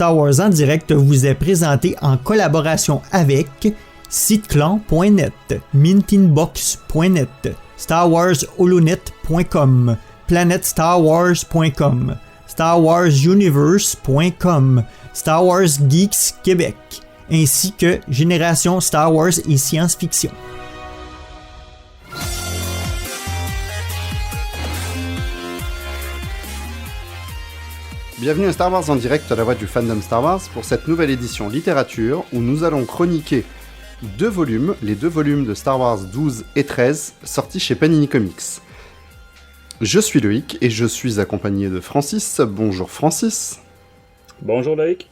Star Wars en direct vous est présenté en collaboration avec siteclan.net, mintinbox.net, StarWarsHolonet.com, PlanetStarWars.com, StarWarsUniverse.com, Star Wars Geeks Québec, ainsi que Génération Star Wars et Science-Fiction. Bienvenue à Star Wars en direct à la voix du fandom Star Wars pour cette nouvelle édition littérature où nous allons chroniquer deux volumes, les deux volumes de Star Wars 12 et 13 sortis chez Panini Comics. Je suis Loïc et je suis accompagné de Francis. Bonjour Francis. Bonjour Loïc.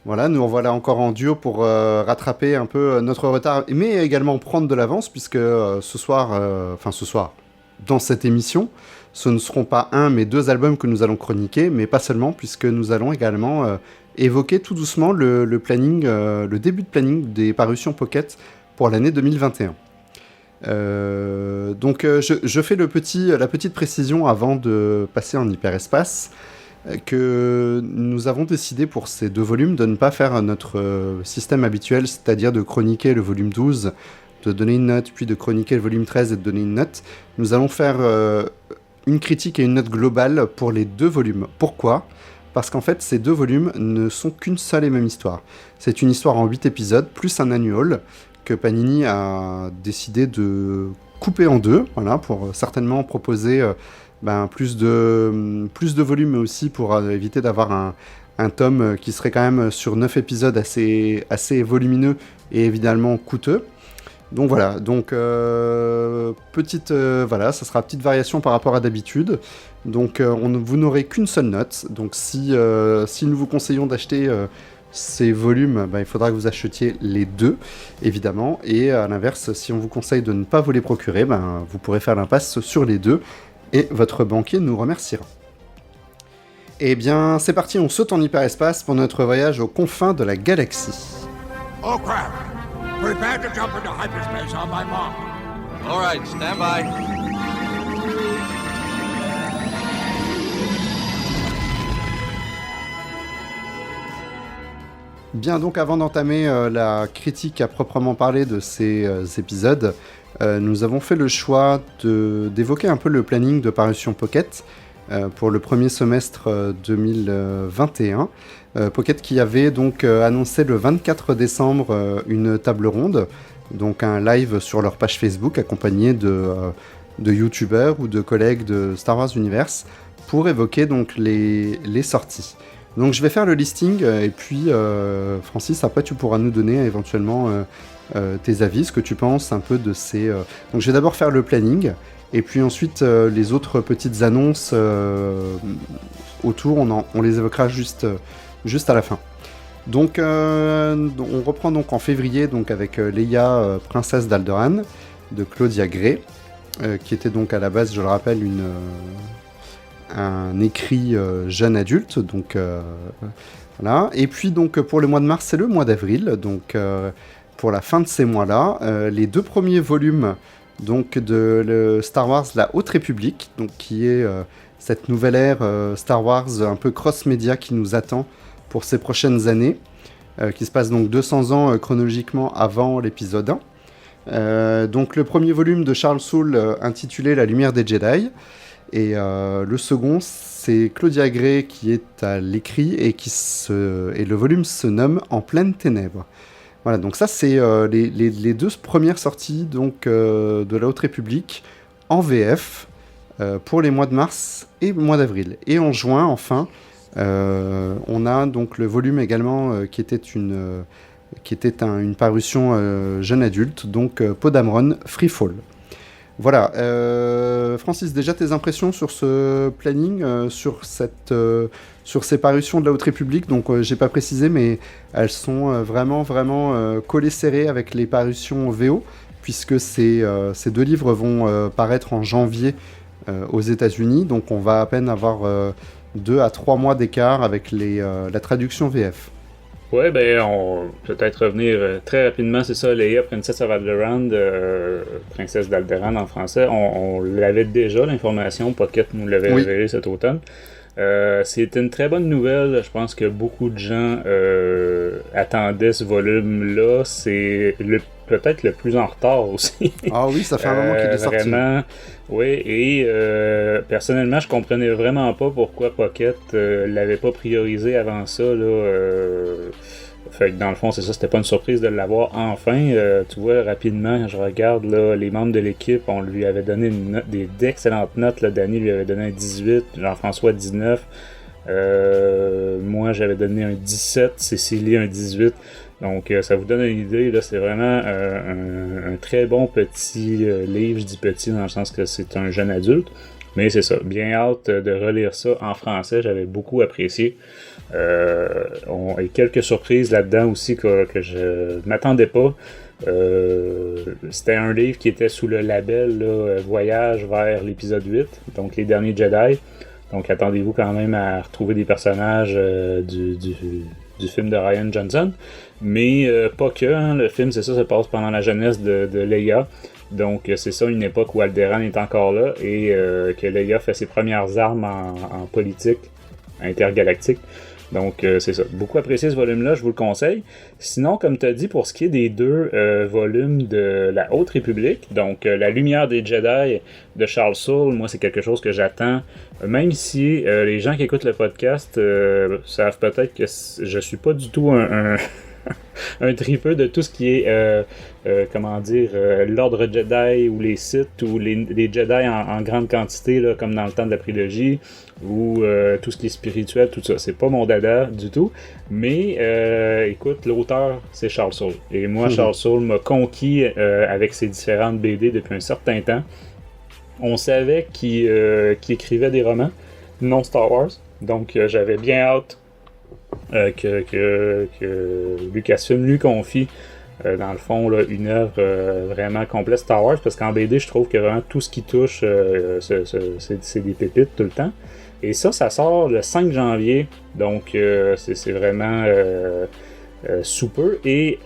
Voilà, nous revoilà encore en duo pour rattraper un peu notre retard, mais également prendre de l'avance puisque ce soir, dans cette émission, ce ne seront pas un mais deux albums que nous allons chroniquer, mais pas seulement, puisque nous allons également évoquer tout doucement le planning, le début de planning des parutions Pocket pour l'année 2021. Donc je fais la petite précision avant de passer en hyperespace, que nous avons décidé pour ces deux volumes de ne pas faire notre système habituel, c'est-à-dire de chroniquer le volume 12, de donner une note, puis de chroniquer le volume 13 et de donner une note. Nous allons faire une critique et une note globale pour les deux volumes. Pourquoi ? Parce qu'en fait, ces deux volumes ne sont qu'une seule et même histoire. C'est une histoire en 8 épisodes, plus un annual, que Panini a décidé de couper en deux, voilà, pour certainement proposer plus de volumes, mais aussi pour éviter d'avoir un tome qui serait quand même sur 9 épisodes assez volumineux et évidemment coûteux. Donc voilà, ça sera petite variation par rapport à d'habitude. Donc vous n'aurez qu'une seule note. Donc si nous vous conseillons d'acheter ces volumes, il faudra que vous achetiez les deux, évidemment. Et à l'inverse, si on vous conseille de ne pas vous les procurer, vous pourrez faire l'impasse sur les deux. Et votre banquier nous remerciera. Eh bien, c'est parti, on saute en hyperespace pour notre voyage aux confins de la galaxie. Oh crap! Prepare to jump into hyperspace on my mark. All right, stand by. Bien, donc avant d'entamer la critique à proprement parler de ces épisodes, nous avons fait le choix d'évoquer un peu le planning de parution Pocket pour le premier semestre 2021. Pocket qui avait donc annoncé le 24 décembre une table ronde, donc un live sur leur page Facebook accompagné de youtubeurs ou de collègues de Star Wars Universe pour évoquer donc les sorties. Donc je vais faire le listing et puis Francis, après tu pourras nous donner éventuellement tes avis, ce que tu penses un peu de ces... Donc je vais d'abord faire le planning et puis ensuite les autres petites annonces autour, on les évoquera juste à la fin. Donc on reprend donc en février donc avec Leia, princesse d'Alderaan, de Claudia Gray, qui était donc à la base, je le rappelle, un écrit jeune adulte, donc voilà. Et puis donc pour le mois de mars, c'est le mois d'avril, donc pour la fin de ces mois-là, les deux premiers volumes donc de Star Wars La Haute République, donc qui est cette nouvelle ère Star Wars un peu cross-média qui nous attend pour ces prochaines années, qui se passe donc 200 ans chronologiquement avant l'épisode 1. Donc le premier volume de Charles Soule intitulé La Lumière des Jedi, et le second c'est Claudia Gray qui est à l'écrit et le volume se nomme En pleine ténèbres. Voilà, donc ça c'est les deux premières sorties donc, de La Haute République en VF pour les mois de mars et le mois d'avril. Et en juin, enfin, on a donc le volume également qui était une parution jeune adulte, donc Podamron Freefall. Voilà, Francis, déjà tes impressions sur ce planning, sur ces parutions de la Haute République. Donc j'ai pas précisé, mais elles sont vraiment collées serrées avec les parutions VO, puisque ces deux livres vont paraître en janvier aux États-Unis, donc on va à peine avoir 2 à 3 mois d'écart avec la traduction VF. Ouais, on peut-être revenir très rapidement, c'est ça, Leia, Princess of Alderaan, Princesse d'Alderaan en français, on l'avait déjà, l'information, Pocket nous l'avait révélé cet automne. C'est une très bonne nouvelle. Je pense que beaucoup de gens attendaient ce volume-là. C'est peut-être le plus en retard aussi. Ah oui, ça fait un moment qu'il est sorti. Vraiment, oui. Et personnellement, je comprenais vraiment pas pourquoi Pocket l'avait pas priorisé avant ça. Fait que dans le fond, c'est ça, c'était pas une surprise de l'avoir enfin. Tu vois, rapidement, je regarde là, les membres de l'équipe, on lui avait donné d'excellentes notes. Là, Danny lui avait donné un 18, Jean-François 19. Moi, j'avais donné un 17, Cécilie un 18. Donc, ça vous donne une idée, là, c'est vraiment un très bon petit livre. Je dis petit dans le sens que c'est un jeune adulte. Mais c'est ça, bien hâte de relire ça en français, j'avais beaucoup apprécié. Et quelques surprises là-dedans aussi que je m'attendais pas. C'était un livre qui était sous le label là, Voyage vers l'épisode 8, donc les derniers Jedi. Donc attendez-vous quand même à retrouver des personnages du film de Rian Johnson. Mais pas que, hein, le film, c'est ça, se passe pendant la jeunesse de Leia. Donc c'est ça, une époque où Alderaan est encore là et que Leia fait ses premières armes en politique intergalactique. Donc c'est ça. Beaucoup apprécié ce volume-là, je vous le conseille. Sinon, comme tu as dit, pour ce qui est des deux volumes de la Haute République, donc La Lumière des Jedi de Charles Soule, moi c'est quelque chose que j'attends. Même si les gens qui écoutent le podcast savent peut-être que je suis pas du tout un tripeux de tout ce qui est l'ordre Jedi ou les Sith ou les Jedi en grande quantité là, comme dans le temps de la prélogie ou tout ce qui est spirituel, tout ça, c'est pas mon dada du tout, mais écoute, l'auteur c'est Charles Soule et moi Charles Soule m'a conquis avec ses différentes BD depuis un certain temps. On savait qu'il écrivait des romans non Star Wars, donc j'avais bien hâte que Lucasfilm lui confie dans le fond là, une œuvre vraiment complète Star Wars, parce qu'en BD je trouve que vraiment tout ce qui touche c'est des pépites tout le temps, et ça sort le 5 janvier, donc c'est vraiment sous peu, et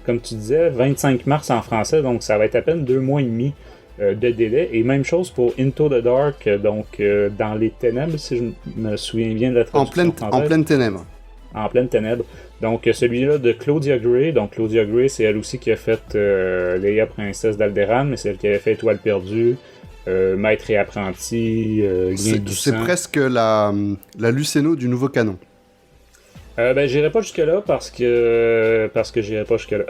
comme tu disais 25 mars en français, donc ça va être à peine 2 mois et demi de délai, et même chose pour Into the Dark, donc dans les ténèbres, si je me souviens bien de la traduction en pleine ténèbres. En pleine ténèbres. Donc celui-là de Claudia Gray. Donc Claudia Gray, c'est elle aussi qui a fait Leia, princesse d'Alderaan, mais c'est elle qui avait fait Étoile perdue, Maître et apprenti, Lien du sang. C'est presque la Luceno du nouveau canon. J'irai pas jusque-là parce que j'irai pas jusque-là.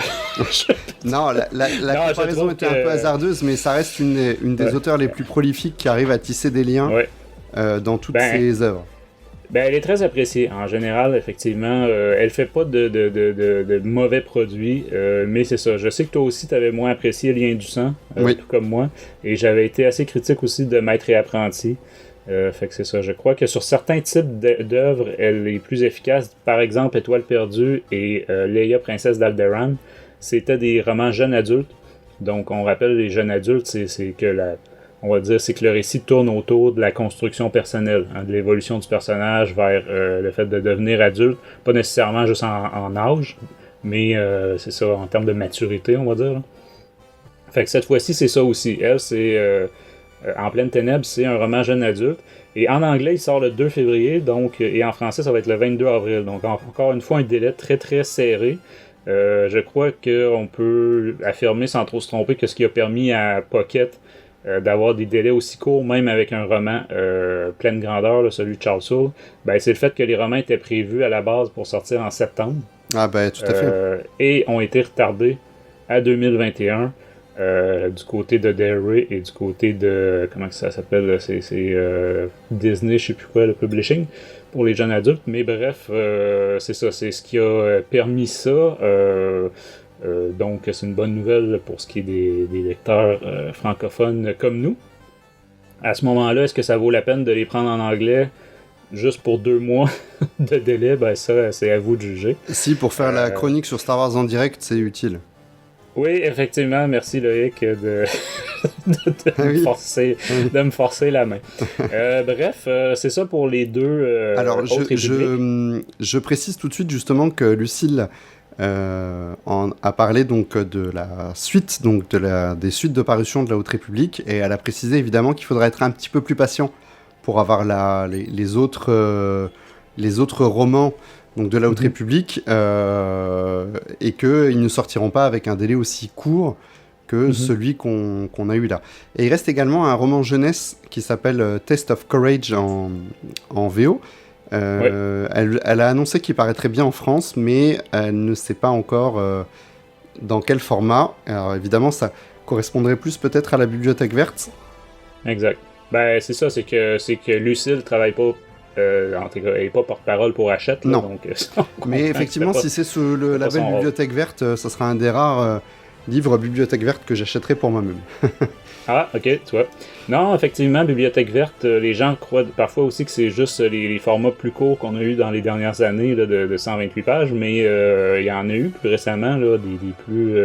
Non, la comparaison était un peu hasardeuse, mais ça reste une des auteurs les plus prolifiques qui arrive à tisser des liens dans toutes ses œuvres. Elle est très appréciée. En général, effectivement, elle fait pas de mauvais produits, mais c'est ça. Je sais que toi aussi, tu avais moins apprécié Lien du sang, tout comme moi, et j'avais été assez critique aussi de Maître et apprenti. Fait que c'est ça. Je crois que sur certains types d'œuvres, elle est plus efficace. Par exemple, Étoile perdue et Leia, princesse d'Alderaan, c'était des romans jeunes adultes. Donc, on rappelle les jeunes adultes, c'est que le récit tourne autour de la construction personnelle, hein, de l'évolution du personnage vers le fait de devenir adulte, pas nécessairement juste en âge, mais c'est ça, en termes de maturité, on va dire. Là. Fait que cette fois-ci, c'est ça aussi. Elle, c'est En pleine ténèbres, c'est un roman jeune adulte. Et en anglais, il sort le 2 février, donc, et en français, ça va être le 22 avril. Donc, encore une fois, un délai très, très serré. Je crois qu'on peut affirmer, sans trop se tromper, que ce qui a permis à Pocket d'avoir des délais aussi courts, même avec un roman pleine grandeur, là, celui de Charles Soule, c'est le fait que les romans étaient prévus à la base pour sortir en septembre. Ah tout à fait. Et ont été retardés à 2021 du côté de Derry et du côté de... Comment ça s'appelle? C'est Disney, je sais plus quoi, le publishing, pour les jeunes adultes. Mais bref, c'est ça, c'est ce qui a permis ça. Donc c'est une bonne nouvelle pour ce qui est des lecteurs francophones comme nous. À ce moment-là, est-ce que ça vaut la peine de les prendre en anglais juste pour 2 mois de délai? Ça, c'est à vous de juger. Si, pour faire la chronique sur Star Wars en direct, c'est utile. Oui, effectivement, merci Loïc de me forcer la main. Bref, c'est ça pour les deux. Alors, je précise tout de suite justement que Lucille a parlé donc de la suite, donc des suites de parution de la Haute République, et elle a précisé évidemment qu'il faudrait être un petit peu plus patient pour avoir les autres romans donc de la Haute République, et qu'ils ne sortiront pas avec un délai aussi court que celui qu'on a eu là. Et il reste également un roman jeunesse qui s'appelle Test of Courage en VO. Elle a annoncé qu'il paraîtrait bien en France, mais elle ne sait pas encore dans quel format. Alors évidemment, ça correspondrait plus peut-être à la Bibliothèque Verte. Exact. Ben, c'est ça, c'est que Lucille travaille pas, en tout cas, elle n'est pas porte-parole pour Hachette. Là, non. Donc, mais effectivement, si c'est sous le label Bibliothèque Verte, ça sera un des rares livres Bibliothèque Verte que j'achèterai pour moi-même. Ah, ok, tu vois. Non, effectivement, Bibliothèque Verte, les gens croient parfois aussi que c'est juste les formats plus courts qu'on a eu dans les dernières années là, de 128 pages, mais il y en a eu plus récemment là, des plus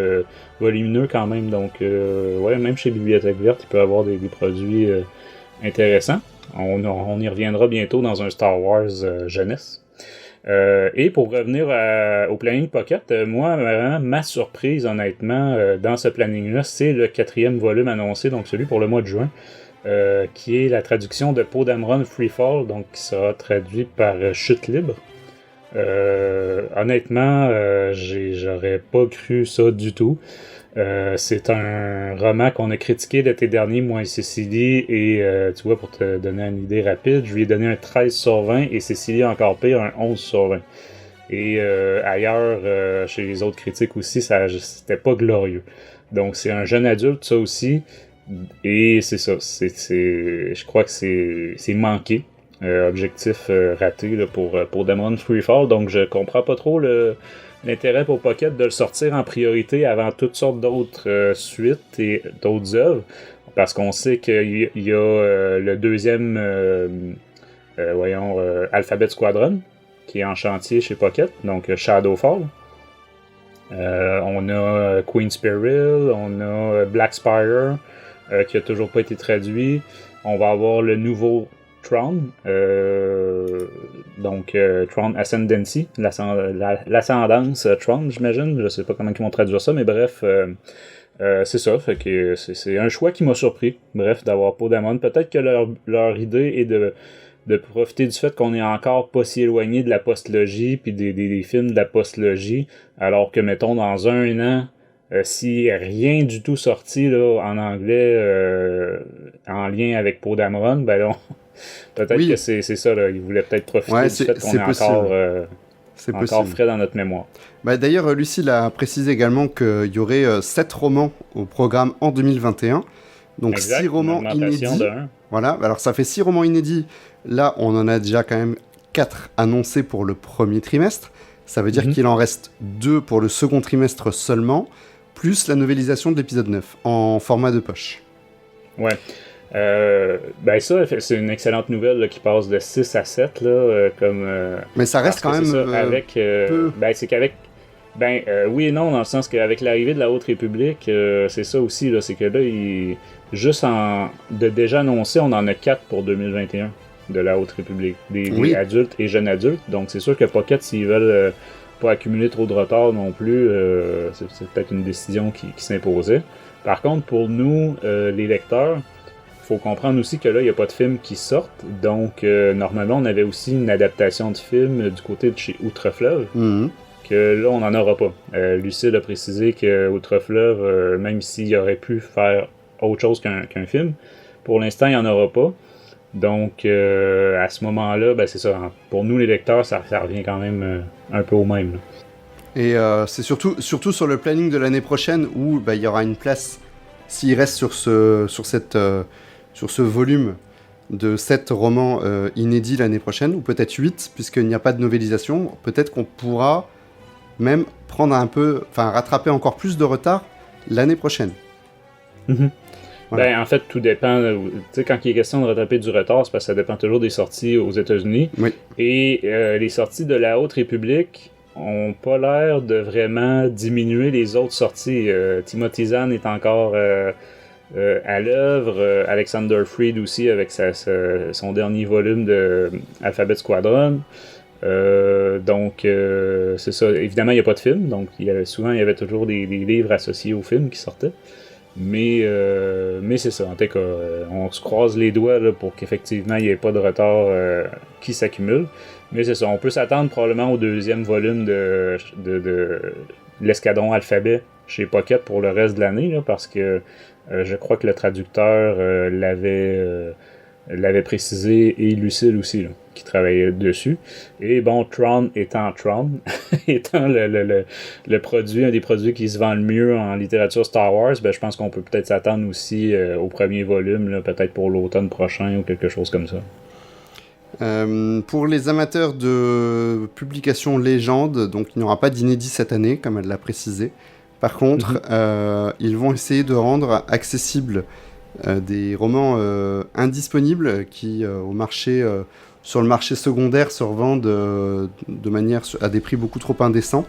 volumineux quand même. Donc, ouais, même chez Bibliothèque Verte, il peut y avoir des produits intéressants. On y reviendra bientôt dans un Star Wars jeunesse. Et pour revenir au planning Pocket, moi, vraiment, ma surprise, honnêtement, dans ce planning-là, c'est le 4e volume annoncé, donc celui pour le mois de juin, qui est la traduction de Poe Dameron Freefall, donc qui sera traduit par Chute Libre. Honnêtement, j'aurais pas cru ça du tout. C'est un roman qu'on a critiqué l'été dernier, moi et Cécilie, et tu vois, pour te donner une idée rapide, je lui ai donné un 13/20 et Cécilie encore pire, un 11/20. Et ailleurs, chez les autres critiques aussi, c'était pas glorieux. Donc c'est un jeune adulte, ça aussi, et c'est ça, je crois que c'est manqué. Objectif raté là, pour Dameron Freefall, donc je comprends pas trop l'intérêt pour Pocket de le sortir en priorité avant toutes sortes d'autres suites et d'autres œuvres, parce qu'on sait qu'il y a le deuxième Alphabet Squadron qui est en chantier chez Pocket, donc Shadowfall. On a Queen's Peril, on a Black Spire qui a toujours pas été traduit. On va avoir le nouveau Tron, Tron Ascendancy, l'ascendance Tron, j'imagine, je sais pas comment ils vont traduire ça, mais bref, c'est ça, fait que c'est un choix qui m'a surpris, bref, d'avoir Poe Dameron. Peut-être que leur idée est de profiter du fait qu'on est encore pas si éloigné de la postlogie, puis des films de la postlogie, alors que, mettons, dans un an, si rien du tout sorti là, en anglais en lien avec Poe Dameron, ben là, peut-être que c'est ça, là. Ils voulaient peut-être profiter du fait qu'on est encore frais dans notre mémoire. Bah, d'ailleurs, Lucille a précisé également qu'il y aurait 7 romans au programme en 2021. Donc exact, 6 romans inédits. Voilà, alors ça fait 6 romans inédits. Là, on en a déjà quand même 4 annoncés pour le premier trimestre. Ça veut dire qu'il en reste 2 pour le second trimestre seulement, plus la novélisation de l'épisode 9 en format de poche. Ouais. Ben ça, c'est une excellente nouvelle là, qui passe de 6 à 7 là, comme. Mais ça reste quand même ça, avec, peu. Ben c'est qu'avec. Oui et non, dans le sens qu'avec l'arrivée de la Haute République, c'est ça aussi là, c'est que là, juste de déjà annoncé, on en a 4 pour 2021 de la Haute République, des adultes et jeunes adultes. Donc c'est sûr que Pocket, s'ils veulent pas accumuler trop de retard non plus, c'est peut-être une décision qui s'imposait. Par contre, pour nous, les lecteurs, faut comprendre aussi que là, il n'y a pas de films qui sortent. Donc, normalement, on avait aussi une adaptation de film du côté de chez Outre-Fleuve. Que là, on n'en aura pas. Lucille a précisé que Outre-Fleuve, même s'il aurait pu faire autre chose qu'un film, pour l'instant, il n'y en aura pas. Donc, à ce moment-là, ben, c'est ça. Pour nous, les lecteurs, ça revient quand même un peu au même. Là. Et c'est surtout sur le planning de l'année prochaine où il y aura une place, s'il reste sur ce volume de 7 romans inédits l'année prochaine, ou peut-être 8, puisqu'il n'y a pas de novélisation, peut-être qu'on pourra même rattraper encore plus de retard l'année prochaine. Voilà. Ben, en fait, tout dépend. Tu sais, quand il est question de rattraper du retard, c'est parce que ça dépend toujours des sorties aux États-Unis. Oui. Et les sorties de la Haute République ont pas l'air de vraiment diminuer les autres sorties. Timothy Zahn est encore à l'œuvre. Alexander Freed aussi avec son dernier volume de Alphabet Squadron. Donc, c'est ça. Évidemment, il n'y a pas de film. Donc, souvent, il y avait toujours des livres associés au film qui sortaient. Mais c'est ça, en tout cas, on se croise les doigts là, pour qu'effectivement il n'y ait pas de retard qui s'accumule. Mais c'est ça, on peut s'attendre probablement au deuxième volume de l'escadron Alphabet chez Pocket pour le reste de l'année, là, parce que je crois que le traducteur l'avait précisé, et Lucille aussi, là, qui travaillait dessus. Et bon, Tron étant le produit, un des produits qui se vend le mieux en littérature Star Wars, ben, je pense qu'on peut peut-être s'attendre aussi au premier volume, là, peut-être pour l'automne prochain ou quelque chose comme ça. Pour les amateurs de publications légendes, donc il n'y aura pas d'inédit cette année, comme elle l'a précisé. Par contre, ils vont essayer de rendre accessibles des romans indisponibles qui, sur le marché secondaire, se revendent de manière à des prix beaucoup trop indécents,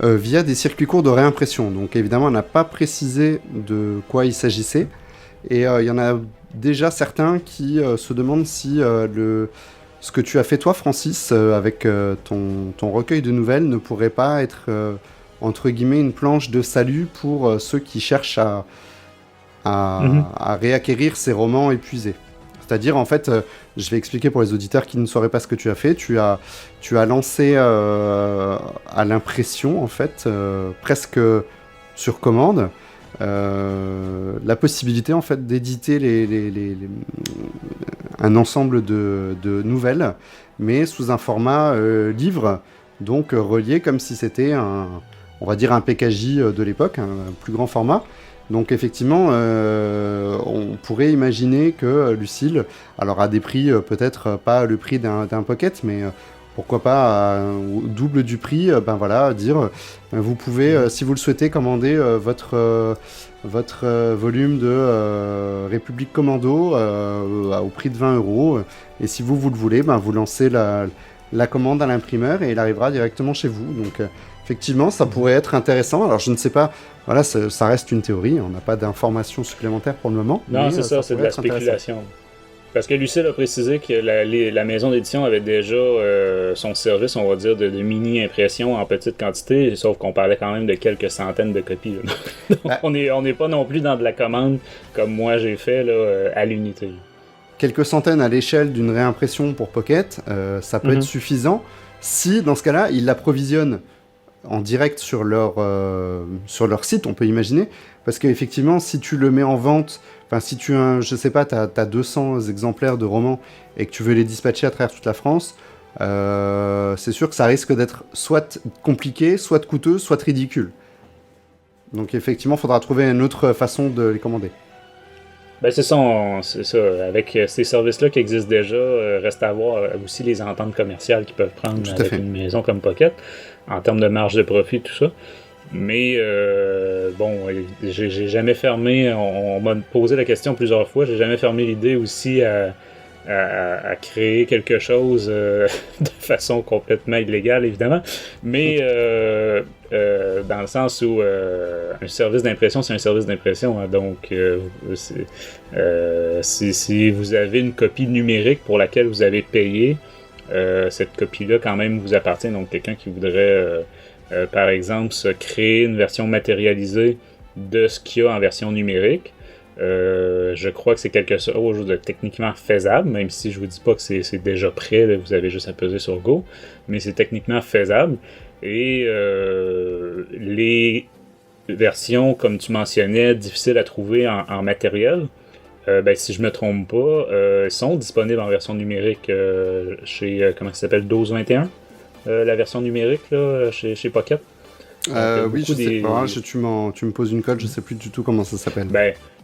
via des circuits courts de réimpression. Donc évidemment, on n'a pas précisé de quoi il s'agissait, et il y en a déjà certains qui se demandent si ce que tu as fait toi, Francis, avec ton recueil de nouvelles, ne pourrait pas être, entre guillemets, une planche de salut pour ceux qui cherchent à réacquérir ces romans épuisés. C'est-à-dire, en fait, je vais expliquer pour les auditeurs qui ne sauraient pas ce que tu as fait. Tu as lancé à l'impression, en fait, presque sur commande, la possibilité, en fait, d'éditer un ensemble de nouvelles, mais sous un format livre, donc relié comme si c'était on va dire un PKJ de l'époque, un plus grand format. Donc effectivement, on pourrait imaginer que Lucille, alors à des prix peut-être pas le prix d'un pocket, mais pourquoi pas au double du prix, dire vous pouvez, si vous le souhaitez, commander votre volume de République Commando au prix de 20 €. Et si vous le voulez, vous lancez la commande à l'imprimeur et il arrivera directement chez vous. Donc effectivement, ça pourrait être intéressant. Alors je ne sais pas, voilà, ça reste une théorie, on n'a pas d'informations supplémentaires pour le moment. Non, c'est ça, c'est de la spéculation. Parce que Lucille a précisé que la maison d'édition avait déjà son service, on va dire, de mini-impression en petite quantité, sauf qu'on parlait quand même de quelques centaines de copies. Donc on n'est pas non plus dans de la commande comme moi j'ai fait là, à l'unité. Quelques centaines à l'échelle d'une réimpression pour Pocket, ça peut être suffisant si, dans ce cas-là, ils l'approvisionnent en direct sur leur site, on peut imaginer, parce qu'effectivement, si tu le mets en vente, si tu as, je sais pas, t'as 200 exemplaires de romans et que tu veux les dispatcher à travers toute la France, c'est sûr que ça risque d'être soit compliqué, soit coûteux, soit ridicule. Donc effectivement, il faudra trouver une autre façon de les commander. Ben c'est ça, avec ces services-là qui existent déjà, reste à voir aussi les ententes commerciales qu'ils peuvent prendre avec une maison comme Pocket, en termes de marge de profit, tout ça. Mais j'ai jamais fermé, on m'a posé la question plusieurs fois, j'ai jamais fermé l'idée aussi à créer quelque chose de façon complètement illégale, évidemment, mais dans le sens où un service d'impression, c'est un service d'impression, hein, donc si vous avez une copie numérique pour laquelle vous avez payé, cette copie-là quand même vous appartient, donc quelqu'un qui voudrait par exemple se créer une version matérialisée de ce qu'il y a en version numérique, je crois que c'est quelque chose de techniquement faisable, même si je vous dis pas que c'est déjà prêt, là, vous avez juste à peser sur Go, mais c'est techniquement faisable. Et les versions, comme tu mentionnais, difficiles à trouver en matériel, si je me trompe pas, sont disponibles en version numérique chez, comment ça s'appelle, 1221, la version numérique là, chez Pocket. Oui, je sais pas, tu me poses une colle, je sais plus du tout comment ça s'appelle.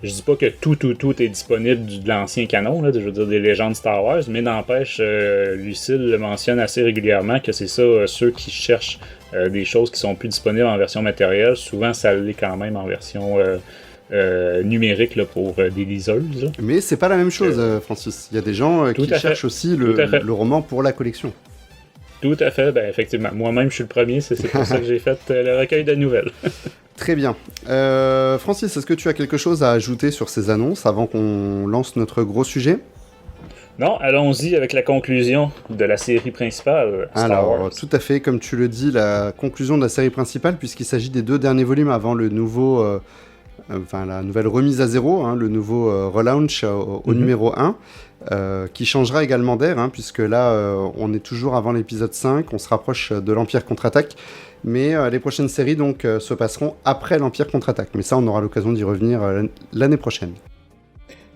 Je dis pas que tout est disponible de l'ancien canon, là, je veux dire des légendes Star Wars, mais n'empêche, Lucille le mentionne assez régulièrement que c'est ça, ceux qui cherchent des choses qui sont plus disponibles en version matérielle, souvent ça l'est quand même en version numérique là, pour des liseuses. Là. Mais c'est pas la même chose, Francis. Il y a des gens qui cherchent aussi le roman pour la collection. Tout à fait, effectivement. Moi-même, je suis le premier, c'est pour ça que j'ai fait le recueil de nouvelles. Très bien. Francis, est-ce que tu as quelque chose à ajouter sur ces annonces avant qu'on lance notre gros sujet ? Non, allons-y avec la conclusion de la série principale, Star Wars. Tout à fait, comme tu le dis, la conclusion de la série principale, puisqu'il s'agit des 2 derniers volumes avant le nouveau la nouvelle remise à zéro, le nouveau relaunch au numéro 1, qui changera également d'air, puisque là, on est toujours avant l'épisode 5, on se rapproche de l'Empire contre-attaque, mais les prochaines séries donc se passeront après l'Empire contre-attaque. Mais ça, on aura l'occasion d'y revenir l'année prochaine.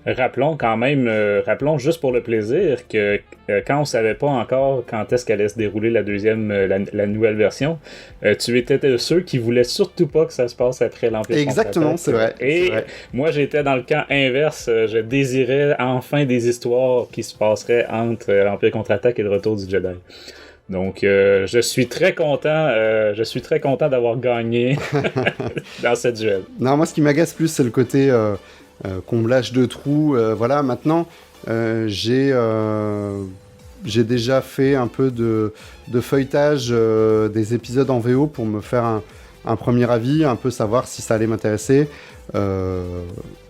Rappelons quand même, juste pour le plaisir, que quand on savait pas encore quand est-ce qu'allait se dérouler la deuxième, la nouvelle version, tu étais de ceux qui voulaient surtout pas que ça se passe après l'Empire contre-attaque. Exactement, c'est vrai. Et c'est vrai. moi, j'étais dans le camp inverse. Je désirais enfin des histoires qui se passeraient entre l'Empire contre-attaque et le retour du Jedi. Donc, je suis très content d'avoir gagné dans cette duel. Non, moi, ce qui m'agace plus, c'est le côté comblage de trous. Voilà, maintenant, j'ai déjà fait un peu de feuilletage des épisodes en VO pour me faire un premier avis, un peu savoir si ça allait m'intéresser.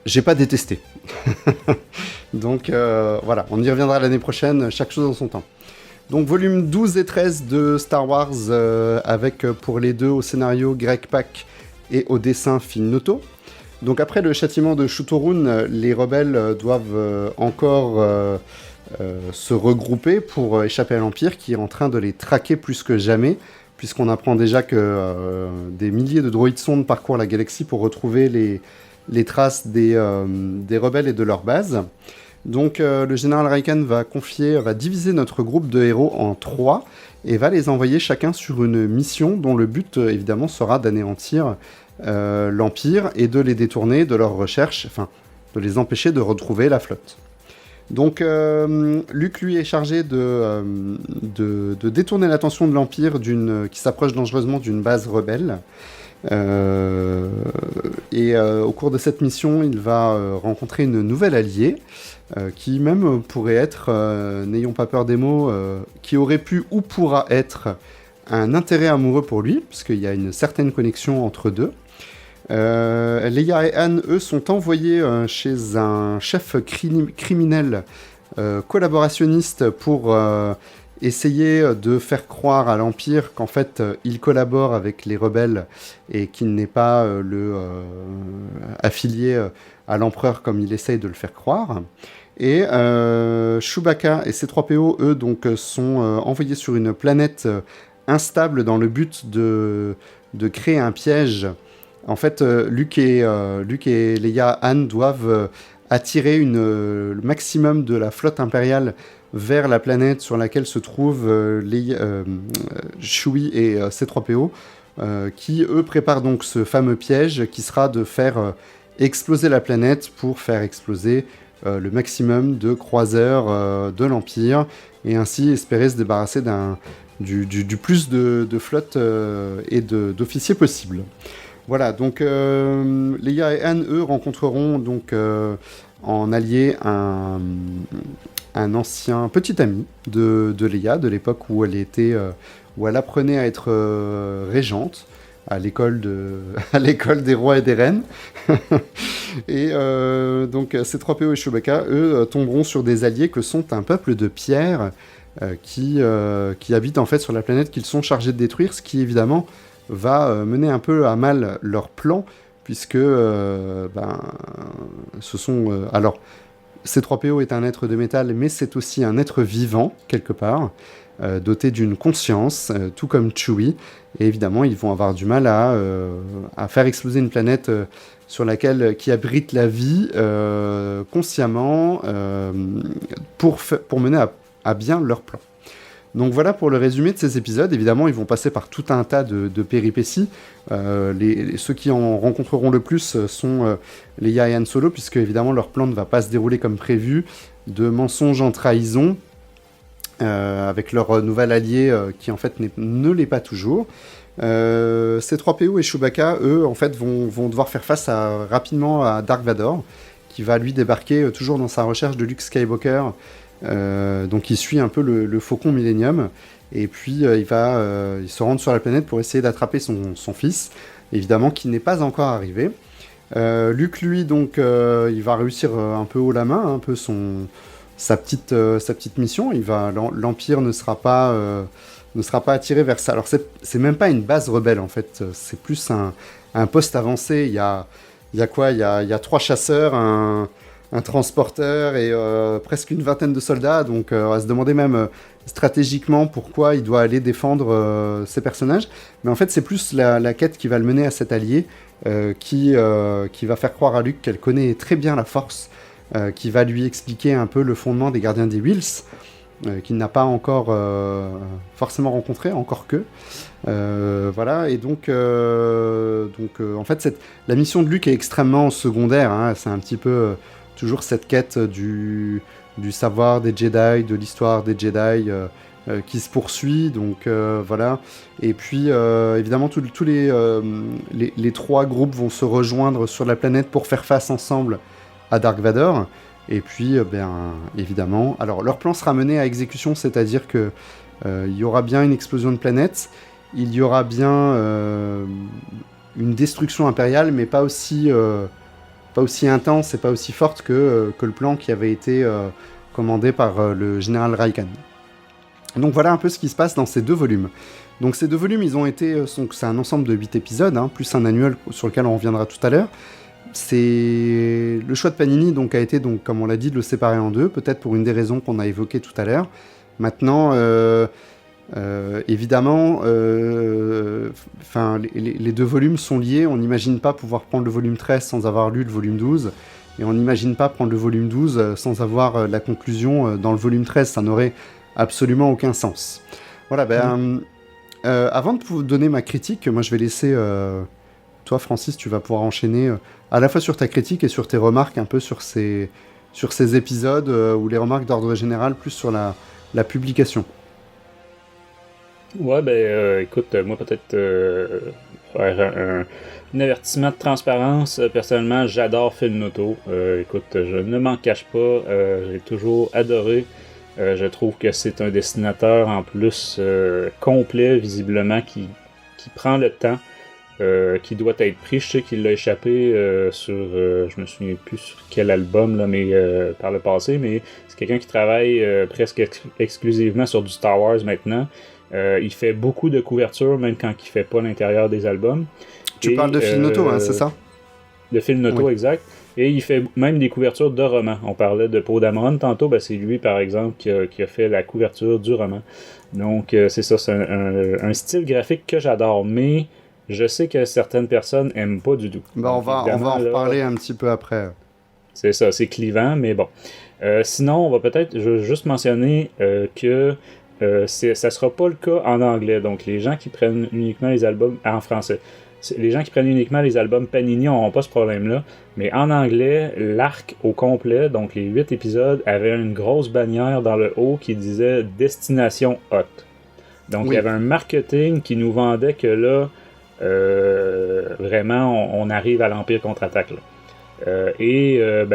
J'ai pas détesté. Donc, voilà, on y reviendra l'année prochaine, chaque chose en son temps. Donc volume 12 et 13 de Star Wars avec pour les deux au scénario Greg Pak et au dessin Phil Noto. Donc après le châtiment de Shutorun, les rebelles doivent encore se regrouper pour échapper à l'Empire qui est en train de les traquer plus que jamais, puisqu'on apprend déjà que des milliers de droïdes sondes parcourent la galaxie pour retrouver les traces des rebelles et de leur base. Donc le général Raikan va diviser notre groupe de héros en 3 et va les envoyer chacun sur une mission dont le but évidemment sera d'anéantir l'Empire et de les détourner de leurs recherches, enfin de les empêcher de retrouver la flotte. Donc Luke lui est chargé de détourner l'attention de l'Empire qui s'approche dangereusement d'une base rebelle. Au cours de cette mission, il va rencontrer une nouvelle alliée qui même pourrait être, n'ayons pas peur des mots, qui aurait pu ou pourra être un intérêt amoureux pour lui, puisqu'il y a une certaine connexion entre deux. Leia et Han, eux, sont envoyés chez un chef criminel collaborationniste pour essayer de faire croire à l'Empire qu'en fait il collabore avec les rebelles et qu'il n'est pas affilié à l'empereur comme il essaye de le faire croire. Et Chewbacca et C-3PO, eux, donc, sont envoyés sur une planète instable dans le but de créer un piège. En fait, Luke et Leia Han doivent attirer le maximum de la flotte impériale vers la planète sur laquelle se trouvent Chewie et C-3PO, qui, eux, préparent donc ce fameux piège qui sera de faire exploser la planète pour faire exploser le maximum de croiseurs de l'Empire, et ainsi espérer se débarrasser du plus de flotte et d'officiers possible. Voilà, donc Leia et Han, eux, rencontreront donc en allié un ancien petit ami de Leia, de l'époque où elle apprenait à être régente à l'école des rois et des reines. Et donc C-3PO et Chewbacca, eux, tomberont sur des alliés que sont un peuple de pierre qui habitent en fait sur la planète qu'ils sont chargés de détruire, ce qui évidemment va mener un peu à mal leur plan, puisque ce sont... alors, C-3PO est un être de métal, mais c'est aussi un être vivant, quelque part, doté d'une conscience, tout comme Chewie, et évidemment, ils vont avoir du mal à faire exploser une planète qui abrite la vie consciemment pour mener à bien leur plan. Donc voilà pour le résumé de ces épisodes. Évidemment, ils vont passer par tout un tas de péripéties. Ceux qui en rencontreront le plus sont Leia et Han Solo, puisque évidemment leur plan ne va pas se dérouler comme prévu, de mensonges en trahison, avec leur nouvel allié qui en fait ne l'est pas toujours. C-3PO et Chewbacca, eux, en fait, vont devoir faire face rapidement à Dark Vador, qui va lui débarquer toujours dans sa recherche de Luke Skywalker. Donc il suit un peu le faucon Millennium, et puis il se rend sur la planète pour essayer d'attraper son fils, évidemment qui n'est pas encore arrivé. Luke, lui, donc il va réussir un peu haut la main, un peu sa petite mission. L'Empire ne sera pas attiré vers ça. Alors c'est même pas une base rebelle en fait, c'est plus un poste avancé. Il y Il y a quoi? Il y a 3 chasseurs, un transporteur et presque une vingtaine de soldats. Donc on va se demander même stratégiquement pourquoi il doit aller défendre ces personnages. Mais en fait, c'est plus la quête qui va le mener à cet allié qui va faire croire à Luke qu'elle connaît très bien la Force, qui va lui expliquer un peu le fondement des gardiens des Whills, qu'il n'a pas encore forcément rencontré, encore que. Voilà, et donc en fait, la mission de Luke est extrêmement secondaire, hein, c'est un petit peu toujours cette quête du savoir des Jedi, de l'histoire des Jedi qui se poursuit, donc voilà. Et puis, évidemment, tous les 3 groupes vont se rejoindre sur la planète pour faire face ensemble à Dark Vador. Et puis, évidemment, alors leur plan sera mené à exécution, c'est-à-dire que il y aura bien une explosion de planète, il y aura bien une destruction impériale, mais pas aussi intense et pas aussi forte que le plan qui avait été commandé par le général Raikan. Donc voilà un peu ce qui se passe dans ces 2 volumes. Donc ces 2 volumes, ils ont été, c'est un ensemble de 8 épisodes, hein, plus un annuel sur lequel on reviendra tout à l'heure. C'est le choix de Panini, donc a été, donc comme on l'a dit, de le séparer en 2, peut-être pour une des raisons qu'on a évoquées tout à l'heure. Maintenant, évidemment, les 2 volumes sont liés. On n'imagine pas pouvoir prendre le volume 13 sans avoir lu le volume 12, et on n'imagine pas prendre le volume 12 sans avoir la conclusion dans le volume 13. Ça n'aurait absolument aucun sens. Voilà, avant de vous donner ma critique, moi je vais laisser... toi, Francis, tu vas pouvoir enchaîner à la fois sur ta critique et sur tes remarques un peu sur ces épisodes, ou les remarques d'ordre général, plus sur la publication. Ouais, écoute, moi peut-être faire un avertissement de transparence. Personnellement, j'adore Phil Noto. Écoute, je ne m'en cache pas, j'ai toujours adoré. Je trouve que c'est un dessinateur en plus complet, visiblement, qui prend le temps. Qui doit être pris. Je sais qu'il l'a échappé sur... je me souviens plus sur quel album, là, mais par le passé, mais c'est quelqu'un qui travaille presque exclusivement sur du Star Wars maintenant. Il fait beaucoup de couvertures, même quand il fait pas l'intérieur des albums. Tu parles de Phil Noto, hein, c'est ça? De Phil Noto, oui. Exact. Et il fait même des couvertures de romans. On parlait de Poe Dameron tantôt, c'est lui, par exemple, qui a fait la couverture du roman. Donc, c'est ça, c'est un style graphique que j'adore, mais... Je sais que certaines personnes n'aiment pas du tout. On va en reparler un petit peu après. C'est ça, c'est clivant, mais bon. Sinon, on va peut-être juste mentionner que ça sera pas le cas en anglais. Donc, les gens qui prennent uniquement les albums en français. Les gens qui prennent uniquement les albums Panini n'auront pas ce problème-là. Mais en anglais, l'arc au complet, donc les 8 épisodes, avait une grosse bannière dans le haut qui disait « Destination Hot ». Donc, il y avait un marketing qui nous vendait que là, vraiment on arrive à l'Empire contre-attaque là.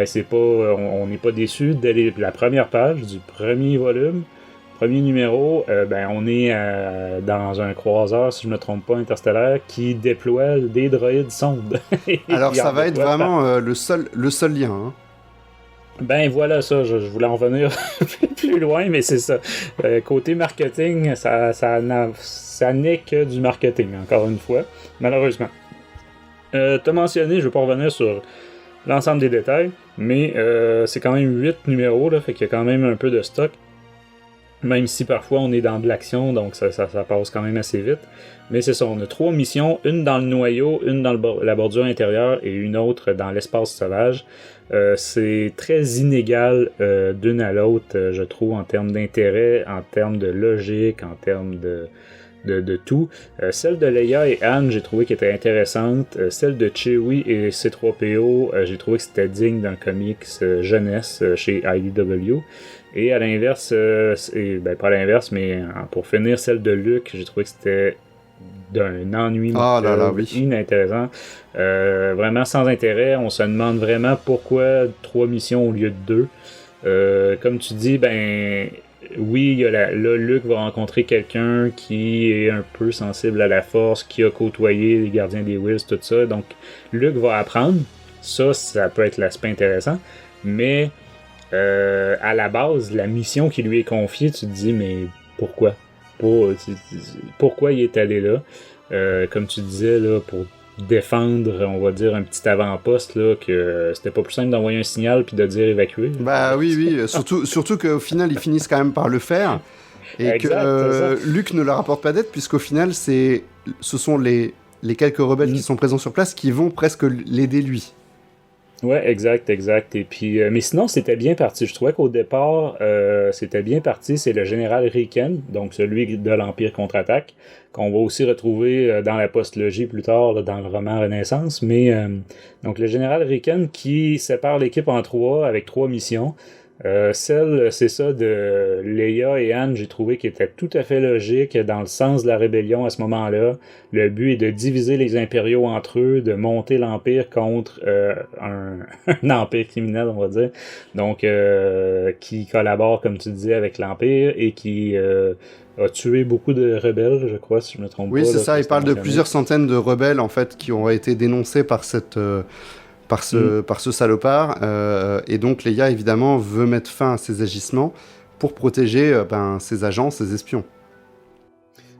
C'est pas, on n'est pas déçu dès la première page du premier volume, premier numéro. On est dans un croiseur, si je ne me trompe pas, interstellaire, qui déploie des droïdes sondes. Alors ça va être vraiment le seul lien, hein. Voilà, ça, je voulais en revenir plus loin, mais c'est ça. Côté marketing, ça n'est que du marketing, encore une fois, malheureusement. T'as mentionné, je ne vais pas revenir sur l'ensemble des détails, mais c'est quand même 8 numéros, là, fait qu'il y a quand même un peu de stock, même si parfois on est dans de l'action, donc ça passe quand même assez vite. Mais c'est ça, on a 3 missions, une dans le noyau, une dans la bordure intérieure et une autre dans l'espace sauvage. C'est très inégal d'une à l'autre, je trouve, en termes d'intérêt, en termes de logique, en termes de tout. Celle de Leia et Anne, j'ai trouvé qu'elle était intéressante. Celle de Chewie et C3PO, j'ai trouvé que c'était digne d'un comics jeunesse chez IDW. Et à l'inverse, pas à l'inverse, mais pour finir, celle de Luke, j'ai trouvé que c'était d'un ennui inintéressant. Vraiment sans intérêt. On se demande vraiment pourquoi 3 missions au lieu de 2. Comme tu dis, oui, là, Luke va rencontrer quelqu'un qui est un peu sensible à la force, qui a côtoyé les gardiens des Whills, tout ça. Donc, Luke va apprendre. Ça peut être l'aspect intéressant. Mais, à la base, la mission qui lui est confiée, tu te dis, mais pourquoi? Pourquoi il est allé là? Comme tu disais, là, pour défendre, on va dire, un petit avant-poste, là, que c'était pas plus simple d'envoyer un signal puis de dire évacuer. Bah oui, surtout qu'au final, ils finissent quand même par le faire. Et Exact, que Luke ne leur apporte pas d'aide, puisqu'au final, ce sont les quelques rebelles qui sont présents sur place qui vont presque l'aider lui. Ouais, exact. Et puis, mais sinon, c'était bien parti. Je trouvais qu'au départ, c'était bien parti. C'est le général Riken, donc celui de l'Empire contre-attaque, qu'on va aussi retrouver dans la postlogie plus tard, là, dans le roman Renaissance. Mais donc le général Riken qui sépare l'équipe en trois, avec 3 missions. C'est ça, de Leia et Anne, j'ai trouvé qu'il était tout à fait logique dans le sens de la rébellion à ce moment-là. Le but est de diviser les impériaux entre eux, de monter l'Empire contre un empire criminel, on va dire. Donc, qui collabore, comme tu disais, avec l'Empire et qui a tué beaucoup de rebelles, je crois, si je me trompe pas. Oui, c'est là, ça, il parle de plusieurs centaines de rebelles, en fait, qui ont été dénoncés par par ce salopard, et donc Leia évidemment veut mettre fin à ces agissements pour protéger ses agents, ses espions.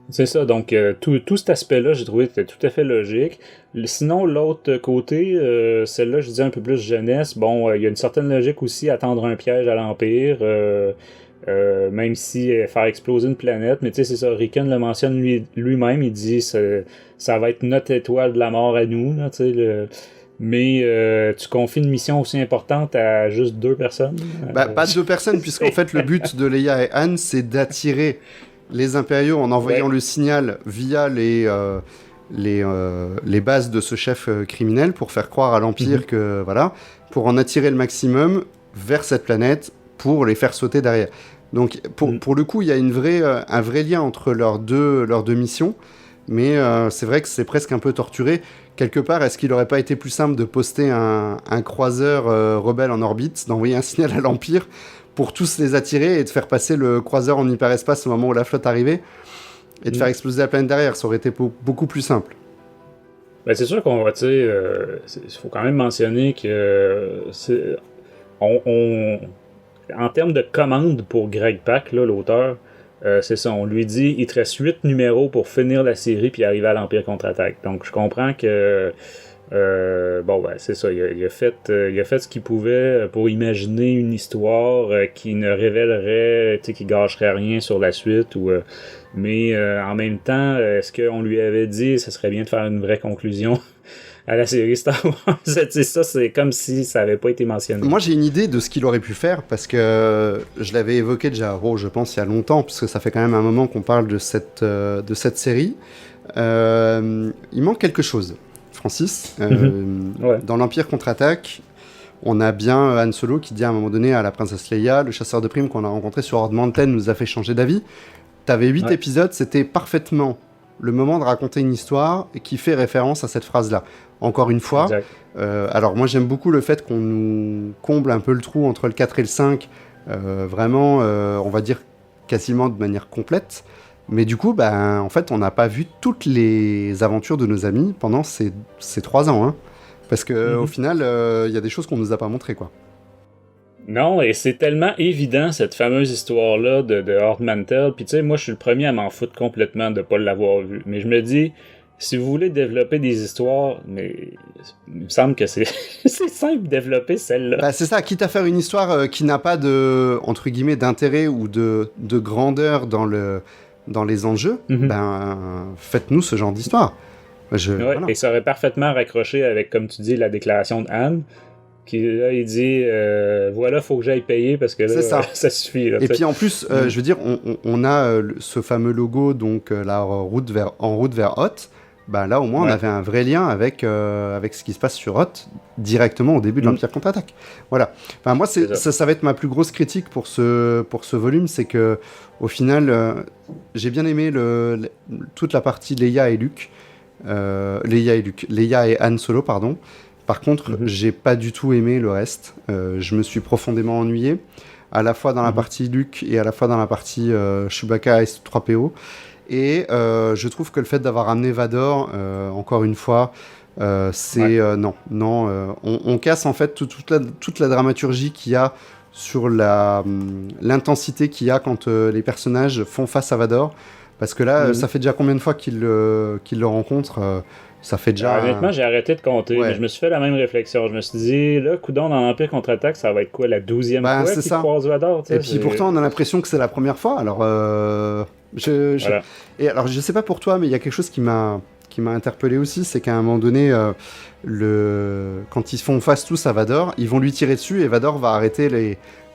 C'est ça, donc tout cet aspect-là, j'ai trouvé que c'était tout à fait logique. Sinon, l'autre côté, celle-là, je disais un peu plus jeunesse, bon, il y a une certaine logique aussi à tendre un piège à l'Empire, même si faire exploser une planète, mais tu sais, c'est ça, Riken le mentionne lui-même, il dit ça va être notre étoile de la mort à nous, là, tu sais, mais tu confies une mission aussi importante à juste 2 personnes? Pas 2 personnes, puisqu'en fait, le but de Leia et Anne, c'est d'attirer les impériaux en envoyant le signal via les bases de ce chef criminel pour faire croire à l'Empire que, voilà, pour en attirer le maximum vers cette planète pour les faire sauter derrière. Donc, pour le coup, il y a un vrai lien entre leurs deux missions, mais c'est vrai que c'est presque un peu torturé. Quelque part, est-ce qu'il n'aurait pas été plus simple de poster un croiseur rebelle en orbite, d'envoyer un signal à l'Empire pour tous les attirer et de faire passer le croiseur en hyperespace au moment où la flotte arrivait et de faire exploser la planète derrière? Ça aurait été beaucoup plus simple. Ben, c'est sûr qu'on va, tu sais, il faut quand même mentionner que en termes de commande pour Greg Pak, là, l'auteur, c'est ça, on lui dit il te reste 8 numéros pour finir la série puis arriver à l'Empire contre-attaque. Donc je comprends que c'est ça, il a fait ce qu'il pouvait pour imaginer une histoire qui ne révélerait, tu sais, qui gâcherait rien sur la suite, mais en même temps, est-ce qu'on lui avait dit ça serait bien de faire une vraie conclusion à la série Star Wars? C'est ça, c'est comme si ça avait pas été mentionné. Moi, j'ai une idée de ce qu'il aurait pu faire, parce que je l'avais évoqué déjà, je pense, il y a longtemps, puisque ça fait quand même un moment qu'on parle de cette série. Il manque quelque chose, Francis. Dans l'Empire contre-attaque, on a bien Han Solo qui dit à un moment donné à la princesse Leia, le chasseur de primes qu'on a rencontré sur Horde Mountain nous a fait changer d'avis. T'avais 8 épisodes, c'était parfaitement le moment de raconter une histoire qui fait référence à cette phrase-là. Encore une fois, alors moi j'aime beaucoup le fait qu'on nous comble un peu le trou entre le 4 et le 5, vraiment, on va dire quasiment de manière complète, mais du coup, en fait, on n'a pas vu toutes les aventures de nos amis pendant ces 3 ans, hein, parce qu'au final, il y a des choses qu'on nous a pas montrées, quoi. Non, et c'est tellement évident, cette fameuse histoire-là de Horde Mantel. Puis tu sais, moi, je suis le premier à m'en foutre complètement de pas l'avoir vu. Mais je me dis, si vous voulez développer des histoires, mais il me semble que c'est simple de développer celle-là. C'est ça, quitte à faire une histoire qui n'a pas de, entre guillemets, d'intérêt ou de grandeur dans les enjeux, faites-nous ce genre d'histoire. Voilà. Et ça aurait parfaitement raccroché avec, comme tu dis, la déclaration de Anne. Qui, là, il dit voilà, faut que j'aille payer parce que là, ça suffit. Là, et puis en plus, je veux dire, on a ce fameux logo, donc en route vers Hoth. Là, au moins, on avait un vrai lien avec ce qui se passe sur Hoth directement au début de l'Empire contre-attaque. Voilà. Enfin, moi, ça va être ma plus grosse critique pour ce volume, c'est que au final, j'ai bien aimé toute la partie Leia et Han Solo, pardon. Par contre, j'ai pas du tout aimé le reste. Je me suis profondément ennuyé, à la fois dans la partie Luke et à la fois dans la partie Chewbacca et S3PO. Et je trouve que le fait d'avoir amené Vador, encore une fois, non. On casse en fait toute la dramaturgie qu'il y a sur l'intensité qu'il y a quand les personnages font face à Vador. Parce que là, ça fait déjà combien de fois qu'ils le rencontrent Ça fait déjà... Honnêtement, j'ai arrêté de compter, Ouais. mais je me suis fait la même réflexion. Je me suis dit, là, coudonc dans l'Empire contre-attaque, ça va être quoi, la 12e Ben, fois c'est qu'il ça. croise Vador? Et puis pourtant, on a l'impression que c'est la première fois. Alors, Voilà. Et alors, je sais pas pour toi, mais il y a quelque chose qui m'a interpellé aussi, c'est qu'à un moment donné, quand ils se font face tous à Vador, ils vont lui tirer dessus et Vador va arrêter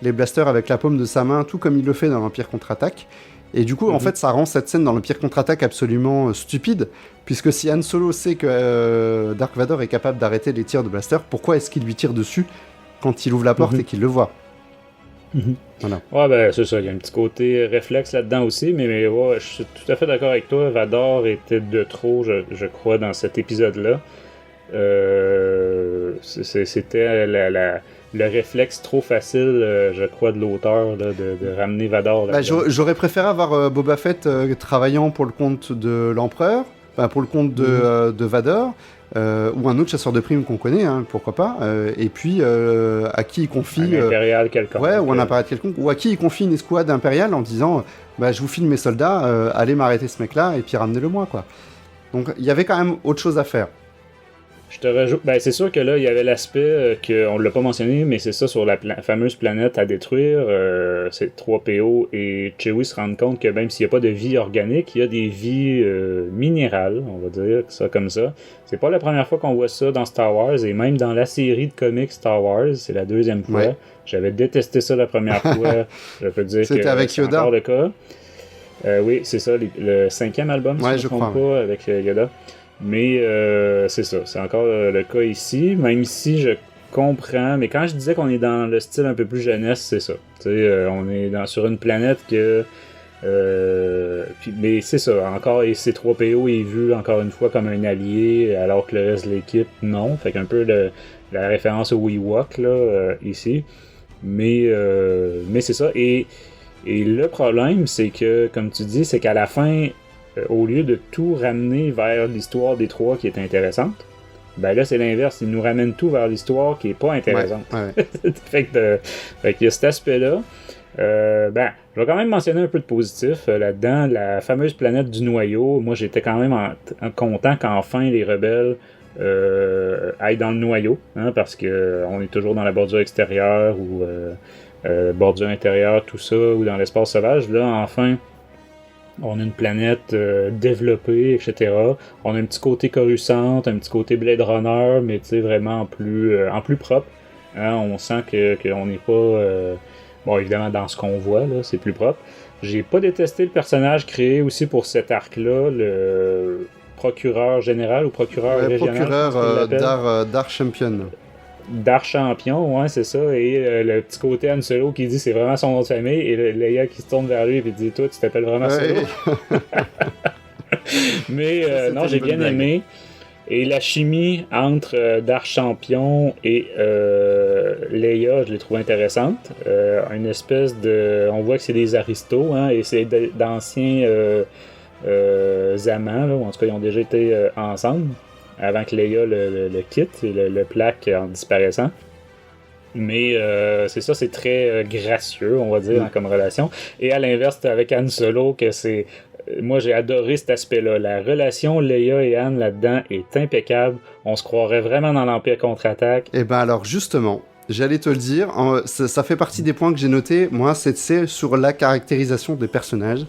les blasters avec la paume de sa main, tout comme il le fait dans l'Empire contre-attaque. Et du coup, en fait, ça rend cette scène dans l'Empire contre-attaque absolument stupide, puisque si Han Solo sait que Dark Vador est capable d'arrêter les tirs de blaster, pourquoi est-ce qu'il lui tire dessus quand il ouvre la porte et qu'il le voit? Voilà. Ouais, ben, c'est ça. Il y a un petit côté réflexe là-dedans aussi, mais ouais, je suis tout à fait d'accord avec toi. Vador était de trop, je crois, dans cet épisode-là. C'était le réflexe trop facile, je crois, de l'auteur là, de ramener Vador là. J'aurais préféré avoir Boba Fett travaillant pour le compte de l'Empereur, pour le compte de Vador, ou un autre chasseur de primes qu'on connaît, hein, pourquoi pas, et puis à qui il confie... Un impérial quelconque. Ouais, ou un impérial quelconque, ou à qui il confie une escouade impériale en disant je vous file mes soldats, allez m'arrêter ce mec-là, et puis ramenez-le moi, quoi. Donc il y avait quand même autre chose à faire. Je te rajoute. Ben, c'est sûr que là, il y avait l'aspect qu'on ne l'a pas mentionné, mais c'est ça, sur la fameuse planète à détruire. C'est 3PO et Chewie se rendent compte que même s'il n'y a pas de vie organique, il y a des vies minérales, on va dire ça comme ça. C'est pas la première fois qu'on voit ça dans Star Wars, et même dans la série de comics Star Wars, c'est la deuxième fois. Ouais. J'avais détesté ça la première fois. Je peux dire C'était que avec c'est Yoda. encore le cas. Oui, c'est ça, le 5e album, si Ouais, je je ne me trompe crois, pas, avec Yoda. Mais c'est ça, c'est encore le cas ici, même si je comprends, mais quand je disais qu'on est dans le style un peu plus jeunesse, c'est ça. Tu sais, on est sur une planète que... mais c'est ça, encore, et C3PO est vu encore une fois comme un allié, alors que le reste de l'équipe, non. Fait qu'un peu la référence au Ewok, là, ici. Mais c'est ça, et le problème, c'est que, comme tu dis, c'est qu'à la fin... au lieu de tout ramener vers l'histoire des trois qui est intéressante, ben là c'est l'inverse, ils nous ramènent tout vers l'histoire qui est pas intéressante. Ouais. fait qu'il y a cet aspect-là. Ben, je vais quand même mentionner un peu de positif là-dedans. La fameuse planète du noyau, moi j'étais quand même content qu'enfin les rebelles aillent dans le noyau, hein, parce que on est toujours dans la bordure extérieure ou bordure intérieure, tout ça, ou dans l'espace sauvage. Là, enfin, on a une planète développée, etc. On a un petit côté Coruscant, un petit côté Blade Runner, mais tu sais, vraiment en plus propre. Hein, on sent qu'on n'est pas... bon, évidemment, dans ce qu'on voit, là, c'est plus propre. J'ai pas détesté le personnage créé aussi pour cet arc-là, le procureur général ou procureur régional. Procureur d'Ar Champion. D'Archampion, ouais, c'est ça. Et le petit côté Han Solo qui dit c'est vraiment son nom de famille, et Leia qui se tourne vers lui et dit toi, tu t'appelles vraiment Solo. Mais non, j'ai bien aimé. Et la chimie entre D'Archampion et Leia, je l'ai trouvé intéressante. Une espèce de... On voit que c'est des aristos, hein, et c'est d'anciens amants, là, ou en tout cas, ils ont déjà été ensemble, avant que Leia le quitte et le plaque en disparaissant. Mais c'est ça, c'est très gracieux, on va dire, comme relation. Et à l'inverse, avec Han Solo, que c'est... Moi, j'ai adoré cet aspect-là. La relation Leia et Han là-dedans est impeccable. On se croirait vraiment dans l'Empire contre-attaque. Et ben alors, justement, j'allais te le dire, ça fait partie des points que j'ai notés. Moi, c'est sur la caractérisation des personnages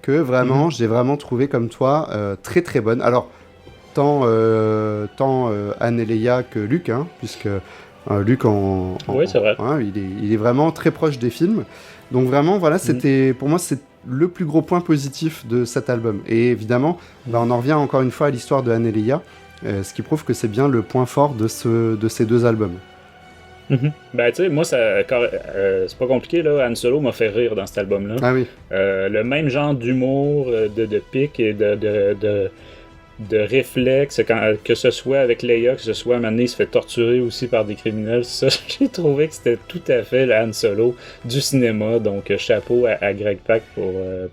que vraiment, j'ai vraiment trouvé comme toi très très bonne. Alors, tant Han et Leia que Luke, hein, puisque Luke oui, c'est vrai. Hein, il est vraiment très proche des films. Donc vraiment, voilà, c'était pour moi c'est le plus gros point positif de cet album. Et évidemment, on en revient encore une fois à l'histoire de Han et Leia, ce qui prouve que c'est bien le point fort de ces deux albums. Ben tu sais, moi c'est pas compliqué là. Han Solo m'a fait rire dans cet album-là. Ah oui. Le même genre d'humour, de pique et de réflexe, que ce soit avec Leia, que ce soit à un moment donné, il se fait torturer aussi par des criminels. Ça, j'ai trouvé que c'était tout à fait le Han Solo du cinéma, donc chapeau à Greg Pak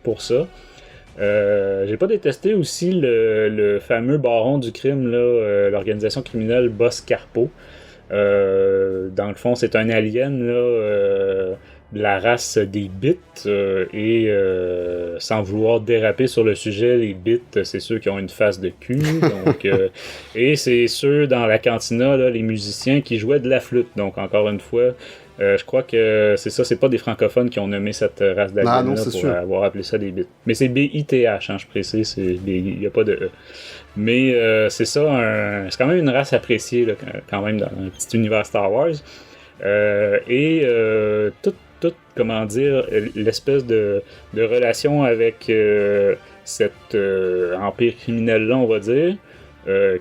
pour ça. J'ai pas détesté aussi le fameux baron du crime, là, l'organisation criminelle Boss Carpo. Dans le fond, c'est un alien là, la race des bits et sans vouloir déraper sur le sujet, les bits, c'est ceux qui ont une face de cul. Donc, et c'est ceux dans la cantina, là, les musiciens qui jouaient de la flûte. Donc, encore une fois, je crois que c'est ça, c'est pas des francophones qui ont nommé cette race d'aliens pour sûr. Avoir appelé ça des bits. Mais c'est B-I-T-H, hein, je précise, il n'y a pas de E. Mais c'est ça, c'est quand même une race appréciée là, quand même dans un petit univers Star Wars. Toute, comment dire, l'espèce de relation avec cet empire criminel-là, on va dire,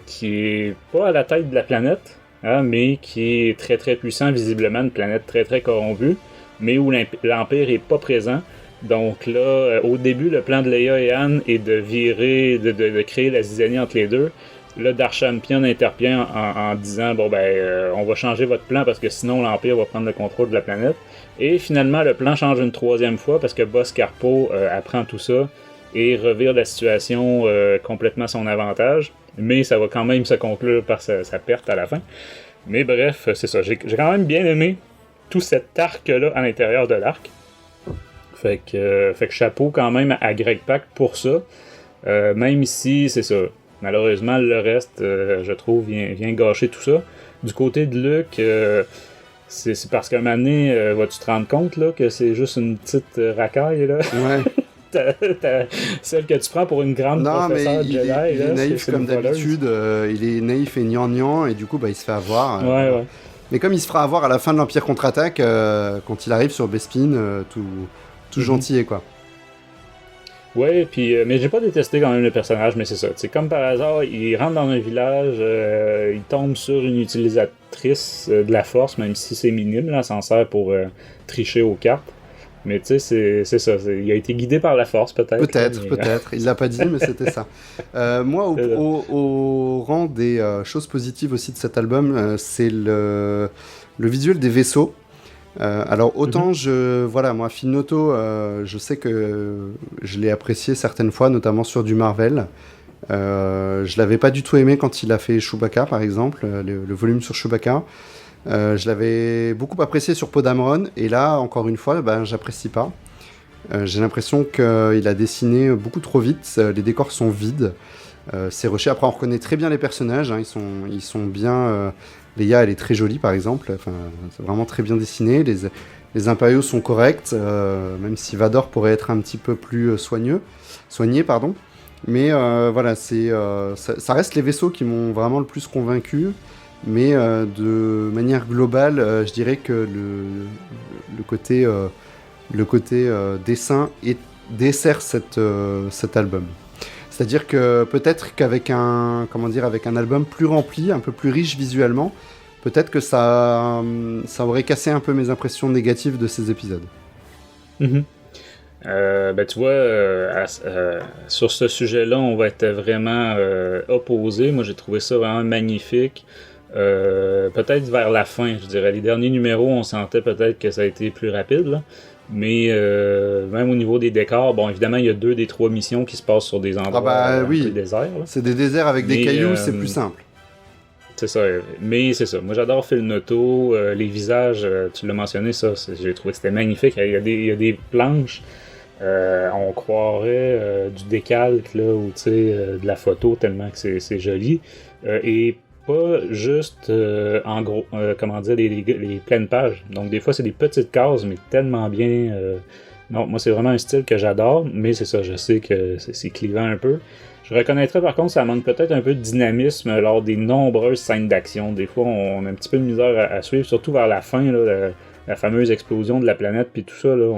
qui est pas à la tête de la planète, hein, mais qui est très très puissant, visiblement, une planète très très corrompue, mais où l'empire est pas présent. Donc là, au début, le plan de Leia et Han est de virer, de créer la zizanie entre les deux. Là, Darth Champion intervient en disant bon ben on va changer votre plan parce que sinon l'Empire va prendre le contrôle de la planète. Et finalement, le plan change une troisième fois parce que Boss Carpo apprend tout ça et revire la situation complètement à son avantage. Mais ça va quand même se conclure par sa perte à la fin. Mais bref, c'est ça. J'ai quand même bien aimé tout cet arc-là à l'intérieur de l'arc. Fait que chapeau quand même à Greg Pak pour ça. Même ici, c'est ça. Malheureusement, le reste, je trouve, vient gâcher tout ça. Du côté de Luke, c'est parce qu'à un moment donné, vas-tu te rendre compte là, que c'est juste une petite racaille, là? Ouais. Celle que tu prends pour une grande professeure Jedi. Il est naïf c'est comme d'habitude, il est naïf et gnangnan, et du coup, il se fait avoir. Ouais. Mais comme il se fera avoir à la fin de l'Empire contre-attaque, quand il arrive sur Bespin, tout gentil, quoi. Ouais, puis mais j'ai pas détesté quand même le personnage, mais c'est ça. C'est comme par hasard, il rentre dans un village, il tombe sur une utilisatrice de la force, même si c'est minime, là, s'en sert pour tricher aux cartes. Mais tu sais, c'est ça. Il a été guidé par la force, peut-être. Peut-être. Il l'a pas dit, mais c'était ça. Moi, au rang des choses positives aussi de cet album, c'est le visuel des vaisseaux. Alors autant moi Phil Noto, je sais que je l'ai apprécié certaines fois, notamment sur du Marvel. Je l'avais pas du tout aimé quand il a fait Chewbacca par exemple, le volume sur Chewbacca. Je l'avais beaucoup apprécié sur Poe Dameron, et là encore une fois, j'apprécie pas. J'ai l'impression qu'il a dessiné beaucoup trop vite, les décors sont vides. C'est rushé. Après on reconnaît très bien les personnages, hein, ils sont bien. Leia, elle est très jolie, par exemple. Enfin, c'est vraiment très bien dessiné. Les impériaux sont corrects, même si Vador pourrait être un petit peu plus soigné, pardon. Mais voilà, ça reste les vaisseaux qui m'ont vraiment le plus convaincu. Mais de manière globale, je dirais que le côté dessin dessert cet album. C'est-à-dire que peut-être qu'avec un album plus rempli, un peu plus riche visuellement, peut-être que ça aurait cassé un peu mes impressions négatives de ces épisodes. Mm-hmm. Tu vois, sur ce sujet-là, on va être vraiment opposés. Moi, j'ai trouvé ça vraiment magnifique. Peut-être vers la fin, je dirais. Les derniers numéros, on sentait peut-être que ça a été plus rapide, là. Mais même au niveau des décors, bon, évidemment, il y a 2 des 3 missions qui se passent sur des endroits un peu déserts. Là. C'est des déserts avec des cailloux, c'est plus simple. C'est ça, mais c'est ça. Moi, j'adore Phil Noto, les visages, tu l'as mentionné, ça, j'ai trouvé que c'était magnifique. Il y a des planches, on croirait du décalque, là, ou tu sais, de la photo, tellement que c'est joli. Et pas juste en gros, les pleines pages. Donc des fois c'est des petites cases, mais tellement bien. Non, moi c'est vraiment un style que j'adore, mais c'est ça, je sais que c'est clivant un peu. Je reconnaîtrais par contre ça manque peut-être un peu de dynamisme lors des nombreuses scènes d'action. Des fois on a un petit peu de misère à suivre, surtout vers la fin, là, la fameuse explosion de la planète puis tout ça. Là,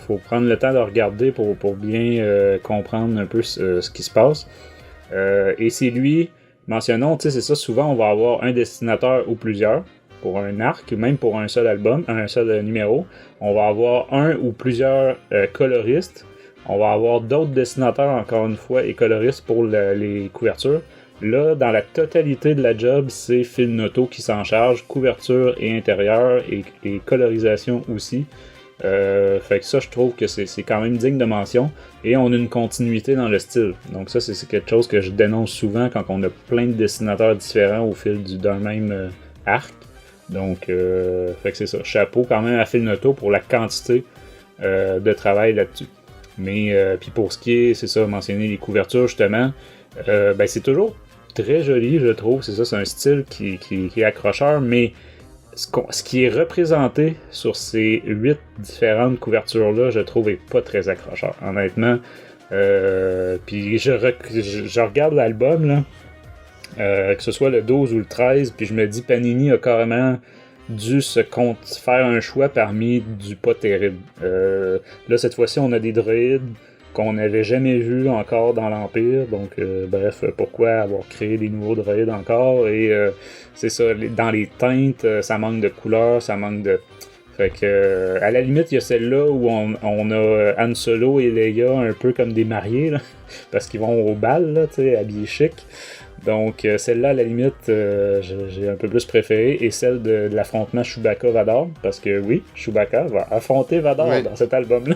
faut prendre le temps de regarder pour bien comprendre un peu ce qui se passe. Et c'est lui. Mentionnons, tu sais, c'est ça, souvent on va avoir un dessinateur ou plusieurs pour un arc, même pour un seul album, un seul numéro. On va avoir un ou plusieurs coloristes. On va avoir d'autres dessinateurs, encore une fois, et coloristes pour les couvertures. Là, dans la totalité de la job, c'est Phil Noto qui s'en charge, couverture et intérieur, et colorisation aussi. Fait que ça, je trouve que c'est quand même digne de mention. Et on a une continuité dans le style. Donc ça, c'est quelque chose que je dénonce souvent quand on a plein de dessinateurs différents au fil d'un même arc. Donc, fait que c'est ça. Chapeau quand même à Phil Noto pour la quantité de travail là-dessus. Mais, puis pour ce qui est, c'est ça, mentionner les couvertures justement, ben c'est toujours très joli, je trouve. C'est ça, c'est un style qui est accrocheur, mais ce qui est représenté sur ces 8 différentes couvertures-là, je trouve, est pas très accrocheur, honnêtement. Puis je regarde l'album, là, que ce soit le 12 ou le 13, puis je me dis, Panini a carrément dû faire un choix parmi du pas terrible. Là, cette fois-ci, on a des droïdes qu'on n'avait jamais vus encore dans l'Empire, donc bref, pourquoi avoir créé des nouveaux droïdes encore, et c'est ça, dans les teintes, ça manque de couleurs, ça manque de... Fait que, à la limite, il y a celle-là où on a Han Solo et Leia un peu comme des mariés, là, parce qu'ils vont au bal, là, tu sais, habillés chic. Donc, celle-là, à la limite, j'ai un peu plus préféré, et celle de l'affrontement Chewbacca-Vador, parce que oui, Chewbacca va affronter Vador dans cet album-là.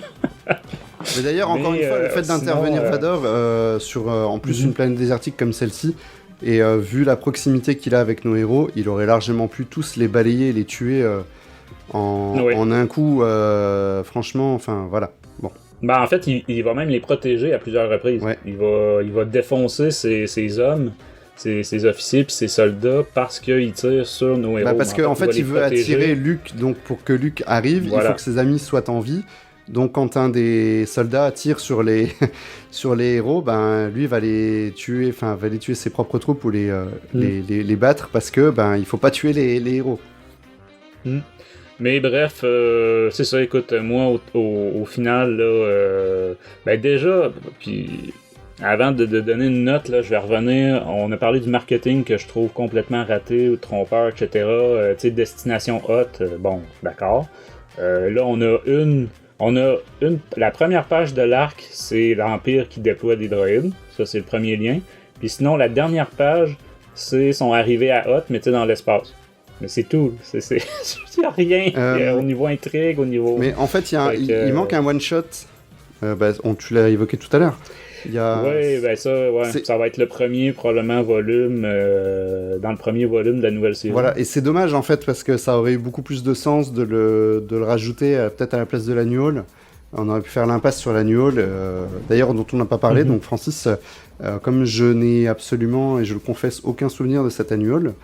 Mais d'ailleurs, encore une fois, le fait d'intervenir Vador sur en plus une planète désertique comme celle-ci, et vu la proximité qu'il a avec nos héros, il aurait largement pu tous les balayer et les tuer en un coup, franchement, enfin voilà. Bon. Ben, en fait, il va même les protéger à plusieurs reprises. Ouais. Il va défoncer ses hommes, ses officiers puis ses soldats parce qu'il tire sur nos héros. Parce qu'en fait, il veut attirer Luke, donc pour que Luke arrive, il faut que ses amis soient en vie. Donc quand un des soldats tire sur les héros, ben lui va les tuer, enfin va les tuer ses propres troupes ou les battre parce que ben il faut pas tuer les héros. Mais bref, c'est ça, écoute, moi au final, là, ben déjà, puis avant de donner une note, là, je vais revenir, on a parlé du marketing que je trouve complètement raté ou trompeur, etc. Tu sais, destination haute, bon, d'accord. Là, la première page de l'arc, c'est l'Empire qui déploie des droïdes, ça c'est le premier lien. Puis sinon, la dernière page, c'est son arrivée à Hoth, mais tu sais, dans l'espace. Mais c'est tout. Il n'y a rien au niveau intrigue, au niveau... Mais en fait, il manque un one-shot. Tu l'as évoqué tout à l'heure. Oui, ben ça va être le premier, probablement, volume, dans le premier volume de la nouvelle série. Voilà, et c'est dommage, en fait, parce que ça aurait eu beaucoup plus de sens de le rajouter peut-être à la place de l'annual. On aurait pu faire l'impasse sur l'annual, d'ailleurs, dont on n'a pas parlé. Donc, Francis, comme je n'ai absolument, et je le confesse, aucun souvenir de cet annual,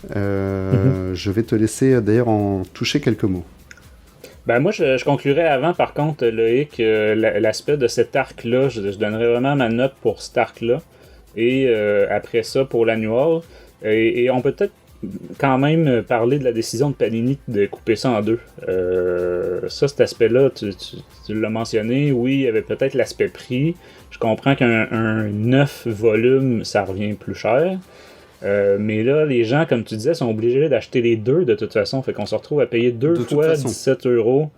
je vais te laisser d'ailleurs en toucher quelques mots. Ben moi je conclurais avant par contre Loïc, l'aspect de cet arc-là, je donnerais vraiment ma note pour cet arc-là, et après ça pour l'annual, et on peut peut-être quand même parler de la décision de Panini de couper ça en deux. Cet aspect-là, tu l'as mentionné, oui, il y avait peut-être l'aspect prix, je comprends qu'un 9 volumes ça revient plus cher. Mais là, les gens, comme tu disais, sont obligés d'acheter les deux de toute façon. Fait qu'on se retrouve à payer deux fois 17€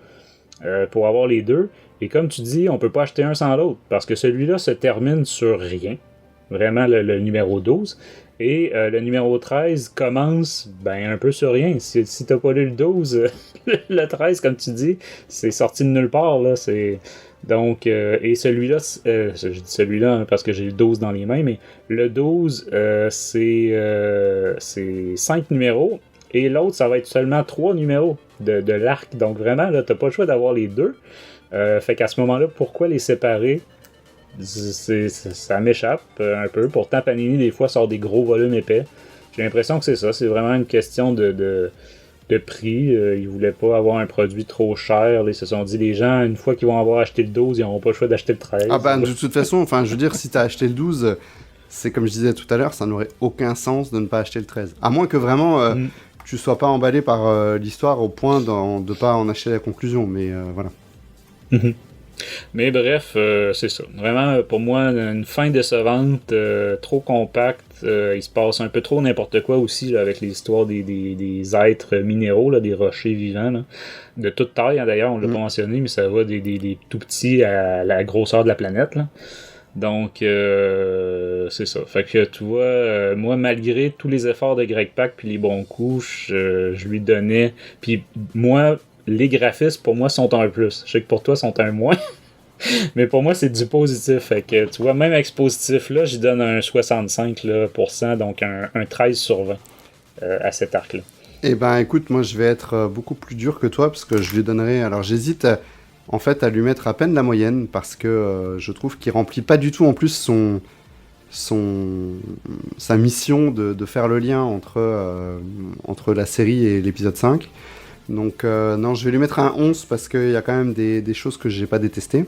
pour avoir les deux. Et comme tu dis, on peut pas acheter un sans l'autre. Parce que celui-là se termine sur rien. Vraiment, le numéro 12. Et le numéro 13 commence un peu sur rien. Si t'as pas lu le 12, le 13, comme tu dis, c'est sorti de nulle part. Là, donc, et celui-là, je dis celui-là parce que j'ai le 12 dans les mains, mais le 12, c'est 5 numéros, et l'autre, ça va être seulement 3 numéros de l'arc. Donc vraiment, là, t'as pas le choix d'avoir les deux. Fait qu'à ce moment-là, pourquoi les séparer? Ça m'échappe un peu. Pourtant, Panini, des fois, sort des gros volumes épais. J'ai l'impression que c'est ça. C'est vraiment une question de prix. Ils voulaient pas avoir un produit trop cher. Ils se sont dit, les gens, une fois qu'ils vont avoir acheté le 12, ils n'auront pas le choix d'acheter le 13. Ah ben, de toute façon, enfin, je veux dire, si t'as acheté le 12, c'est comme je disais tout à l'heure, ça n'aurait aucun sens de ne pas acheter le 13. À moins que vraiment, tu sois pas emballé par l'histoire au point de pas en acheter la conclusion. Mais voilà. Mais bref, c'est ça. Vraiment, pour moi, une fin décevante, trop compacte. Il se passe un peu trop n'importe quoi aussi là, avec les histoires des êtres minéraux, là, des rochers vivants, là, de toute taille, hein, d'ailleurs, on l'a pas mentionné, mais ça va des tout petits à la grosseur de la planète. Là. Donc, c'est ça. Fait que tu vois, moi, malgré tous les efforts de Greg Pak puis les bons coups, je lui donnais... Puis moi... Les graphismes, pour moi, sont un plus. Je sais que pour toi, sont un moins. Mais pour moi, c'est du positif. Fait que, tu vois, même avec ce positif-là, j'y donne un 65%, donc un 13/20 à cet arc-là. Eh ben écoute, moi je vais être beaucoup plus dur que toi parce que je lui donnerai. Alors j'hésite en fait à lui mettre à peine la moyenne parce que je trouve qu'il remplit pas du tout en plus sa mission de faire le lien entre la série et l'épisode 5. Donc non, je vais lui mettre un 11 parce qu'il y a quand même des choses que j'ai pas détestées.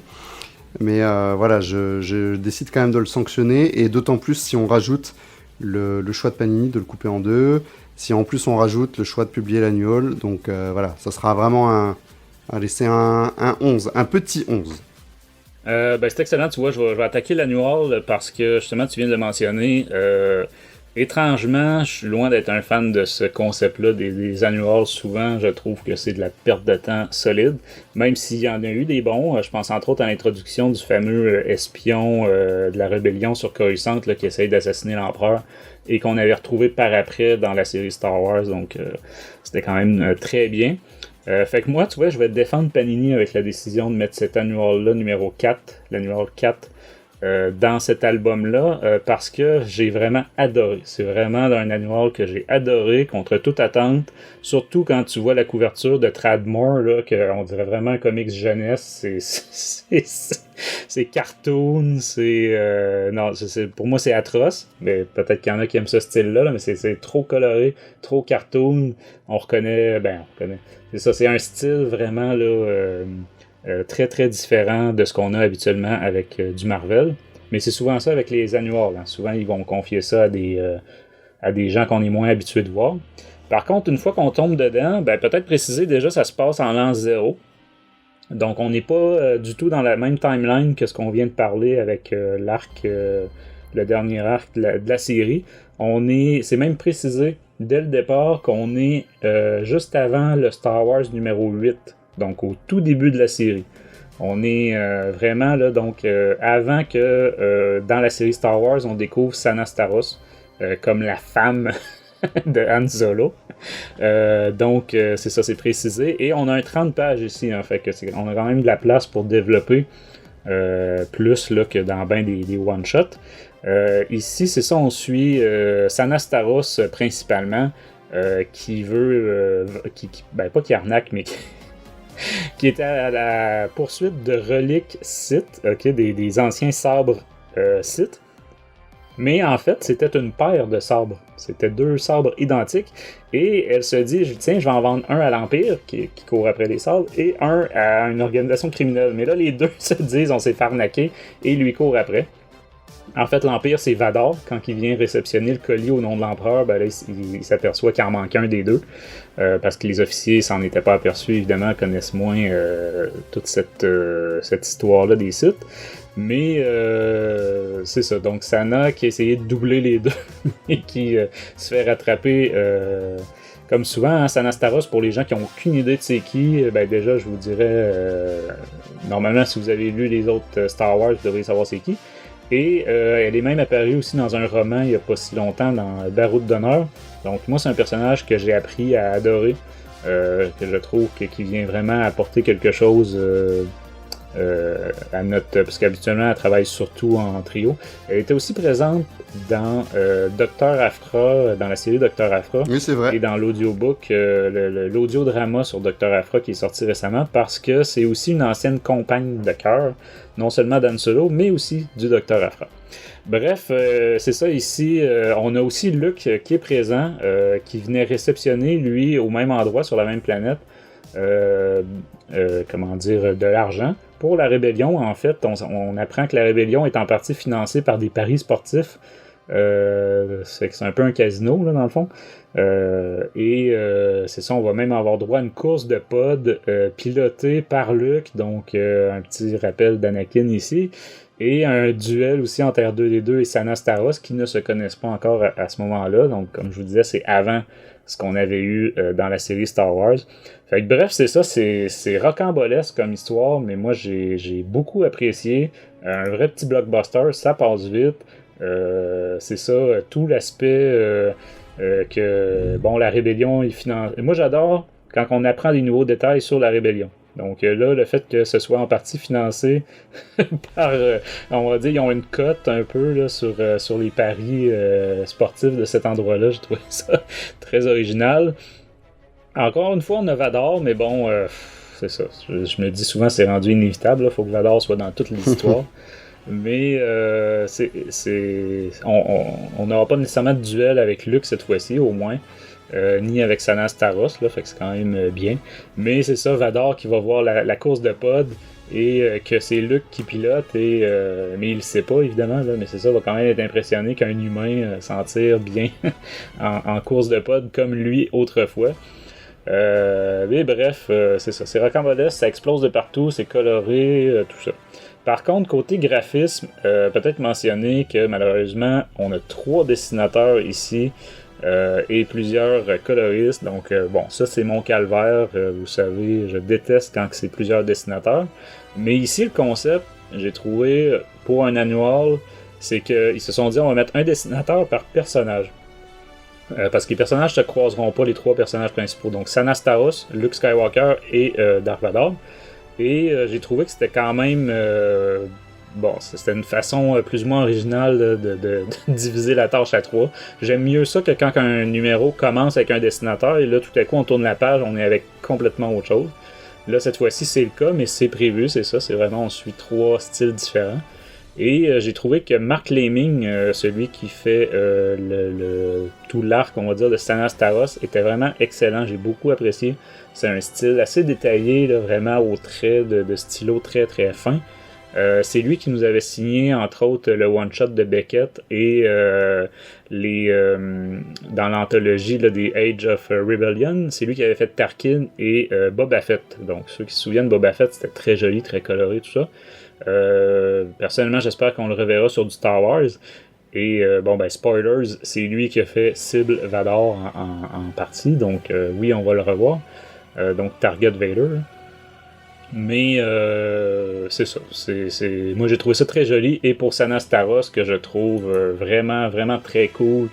Mais voilà, je décide quand même de le sanctionner et d'autant plus si on rajoute le choix de Panini de le couper en deux. Si en plus on rajoute le choix de publier l'annual, donc voilà, ça sera vraiment allez, c'est un 11, un petit 11. C'est excellent, tu vois, je vais attaquer l'annual parce que justement tu viens de le mentionner. Étrangement, je suis loin d'être un fan de ce concept-là des annuals. Souvent, je trouve que c'est de la perte de temps solide, même s'il y en a eu des bons. Je pense entre autres à l'introduction du fameux espion de la rébellion sur Coruscant là, qui essaye d'assassiner l'empereur et qu'on avait retrouvé par après dans la série Star Wars, donc c'était quand même très bien. Fait que moi, tu vois, je vais défendre Panini avec la décision de mettre cet annual-là, numéro 4, l'annual 4, dans cet album-là, parce que j'ai vraiment adoré. C'est vraiment un annual que j'ai adoré, contre toute attente, surtout quand tu vois la couverture de Tradmore, là, qu'on dirait vraiment un comics jeunesse, c'est cartoon, non, pour moi c'est atroce, mais peut-être qu'il y en a qui aiment ce style-là, là, mais c'est trop coloré, trop cartoon, on reconnaît, c'est ça, c'est un style vraiment, là... très très différent de ce qu'on a habituellement avec du Marvel, mais c'est souvent ça avec les annuals, hein. Souvent ils vont confier ça à des gens qu'on est moins habitués de voir. Par contre, une fois qu'on tombe dedans, peut-être préciser déjà ça se passe en l'an 0, donc on n'est pas du tout dans la même timeline que ce qu'on vient de parler avec l'arc, le dernier arc de la série. C'est même précisé dès le départ qu'on est juste avant le Star Wars numéro 8, donc au tout début de la série. On est vraiment là, donc avant que dans la série Star Wars, on découvre Sana Starros comme la femme de Han Solo. Donc c'est ça, c'est précisé. Et on a un 30 pages ici, hein, fait que on a quand même de la place pour développer plus là, que dans ben des one-shots. Ici, c'est ça, on suit Sana Starros principalement, qui veut, pas qui arnaque, mais qui était à la poursuite de reliques Sith, des anciens sabres Sith. Mais en fait, c'était une paire de sabres. C'était 2 sabres identiques. Et elle se dit, tiens, je vais en vendre un à l'Empire, qui court après les sabres, et un à une organisation criminelle. Mais là, les deux se disent, on s'est fait arnaquer, et lui court après. En fait, l'Empire, c'est Vador. Quand il vient réceptionner le colis au nom de l'Empereur, là, il s'aperçoit qu'il en manque un des deux. Parce que les officiers s'en étaient pas aperçus, évidemment, connaissent moins toute cette histoire-là des Sith. Mais c'est ça. Donc, Sana qui a essayé de doubler les deux et qui se fait rattraper... comme souvent, hein, Sana Starros, pour les gens qui n'ont aucune idée de c'est qui, déjà, je vous dirais... normalement, si vous avez lu les autres Star Wars, vous devriez savoir c'est qui. Et elle est même apparue aussi dans un roman il n'y a pas si longtemps, dans Baroud d'honneur. Donc moi, c'est un personnage que j'ai appris à adorer, que je trouve qui vient vraiment apporter quelque chose à notre... Parce qu'habituellement, elle travaille surtout en trio. Elle était aussi présente dans Dr. Aphra, dans la série Dr. Aphra. Oui, c'est vrai. Et dans l'audiobook, l'audiodrama sur Dr. Aphra qui est sorti récemment, parce que c'est aussi une ancienne compagne de cœur, non seulement d'Han Solo, mais aussi du Dr. Aphra. Bref, c'est ça ici. On a aussi Luke qui est présent, qui venait réceptionner, lui, au même endroit, sur la même planète, de l'argent. Pour la rébellion, en fait, on apprend que la rébellion est en partie financée par des paris sportifs. C'est un peu un casino, là, dans le fond. C'est ça, on va même avoir droit à une course de pod pilotée par Luke, donc un petit rappel d'Anakin ici, et un duel aussi entre R2D2 et Sana Starros qui ne se connaissent pas encore à ce moment-là. Donc, comme je vous disais, c'est avant ce qu'on avait eu dans la série Star Wars. Fait que bref, c'est ça, c'est rocambolesque comme histoire, mais moi j'ai beaucoup apprécié. Un vrai petit blockbuster, ça passe vite. C'est ça, tout l'aspect que, la rébellion est financée. Moi j'adore quand on apprend des nouveaux détails sur la rébellion. Donc là, le fait que ce soit en partie financé par, on va dire, ils ont une cote un peu là, sur les paris sportifs de cet endroit-là, je trouvais ça très original. Encore une fois, on a Vador, mais bon, c'est ça. Je me dis souvent, c'est rendu inévitable. Il faut que Vador soit dans toute l'histoire. Mais on n'aura pas nécessairement de duel avec Luke cette fois-ci, au moins. Ni avec Sana Staros, là, fait que c'est quand même bien. Mais c'est ça, Vador qui va voir la course de pod et que c'est Luke qui pilote, mais il le sait pas évidemment, là, mais c'est ça, va quand même être impressionné qu'un humain s'en tire bien en course de pod comme lui autrefois. Mais bref, c'est ça, c'est rocambolesque, ça explose de partout, c'est coloré, tout ça. Par contre, côté graphisme, peut-être mentionner que malheureusement, on a 3 dessinateurs ici et plusieurs coloristes. Donc, bon, ça c'est mon calvaire. Vous savez, je déteste quand c'est plusieurs dessinateurs. Mais ici, le concept, j'ai trouvé pour un annual, c'est qu'ils se sont dit on va mettre un dessinateur par personnage. Parce que les personnages ne se croiseront pas, les 3 personnages principaux. Donc, Sana Staros, Luke Skywalker et Darth Vador. Et j'ai trouvé que c'était quand même... bon, c'était une façon plus ou moins originale de diviser la tâche à 3. J'aime mieux ça que quand un numéro commence avec un dessinateur et là, tout à coup, on tourne la page, on est avec complètement autre chose. Là, cette fois-ci, c'est le cas, mais c'est prévu, c'est ça. C'est vraiment, on suit 3 styles différents. Et j'ai trouvé que Mark Laming, celui qui fait tout l'arc, on va dire, de Sana Staros, était vraiment excellent. J'ai beaucoup apprécié. C'est un style assez détaillé, là, vraiment au trait de stylo très très fin. C'est lui qui nous avait signé, entre autres, le one-shot de Beckett et dans l'anthologie là, des Age of Rebellion, c'est lui qui avait fait Tarkin et Boba Fett. Donc, ceux qui se souviennent, Boba Fett, c'était très joli, très coloré, tout ça. Personnellement, j'espère qu'on le reverra sur du Star Wars. Et bon, ben, spoilers, c'est lui qui a fait Cible Vador en partie. Donc, oui, on va le revoir. Donc, Target Vader. Mais c'est ça. Moi, j'ai trouvé ça très joli. Et pour Sana Staros, que je trouve vraiment, vraiment très cool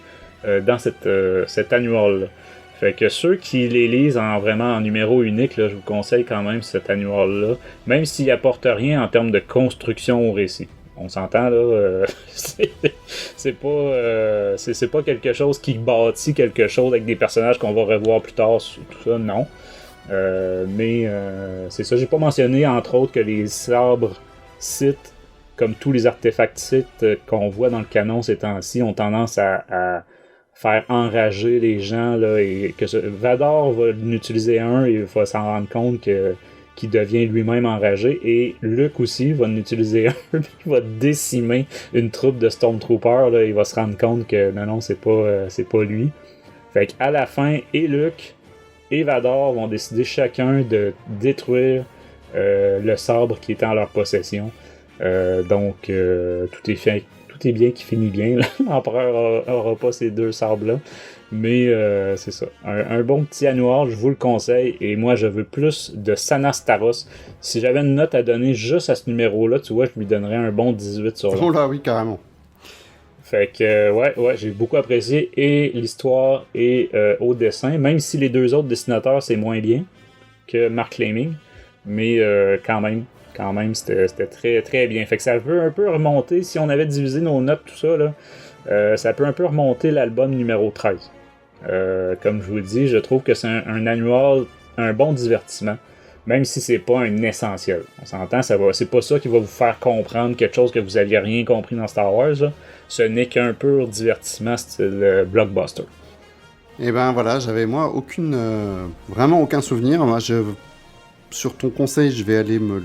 dans cet annual-là. Fait que ceux qui les lisent vraiment en numéro unique, là, je vous conseille quand même cet annual-là. Même s'il apporte rien en termes de construction au récit. On s'entend, là. C'est pas quelque chose qui bâtit quelque chose avec des personnages qu'on va revoir plus tard, tout ça, non. Mais c'est ça, j'ai pas mentionné entre autres que les sabres Sith, comme tous les artefacts Sith qu'on voit dans le canon ces temps-ci, ont tendance à faire enrager les gens là, et que Vador va en utiliser un et va s'en rendre compte qu'il devient lui-même enragé, et Luke aussi va en utiliser un il va décimer une troupe de Stormtroopers là, il va se rendre compte que non c'est pas lui. Fait qu'à la fin, et Luke et Vador vont décider chacun de détruire le sabre qui est en leur possession. Donc, tout est bien qui finit bien. L'empereur n'aura pas ces 2 sabres-là. Mais c'est ça. Un bon petit annual, je vous le conseille. Et moi, je veux plus de Sana Staros. Si j'avais une note à donner juste à ce numéro-là, tu vois, je lui donnerais un bon 18 sur 20. Oh là, oui, carrément. Fait que, ouais, j'ai beaucoup apprécié et l'histoire et au dessin, même si les 2 autres dessinateurs, c'est moins bien que Mark Laming, mais quand même, c'était très, très bien. Fait que ça veut un peu remonter, si on avait divisé nos notes, tout ça, là, ça peut un peu remonter l'album numéro 13. Comme je vous dis, je trouve que c'est un annual, un bon divertissement, même si c'est pas un essentiel. On s'entend, c'est pas ça qui va vous faire comprendre quelque chose que vous aviez rien compris dans Star Wars, là. Ce n'est qu'un pur divertissement style blockbuster. Et ben voilà, j'avais moi vraiment aucun souvenir. Moi, sur ton conseil, je vais aller me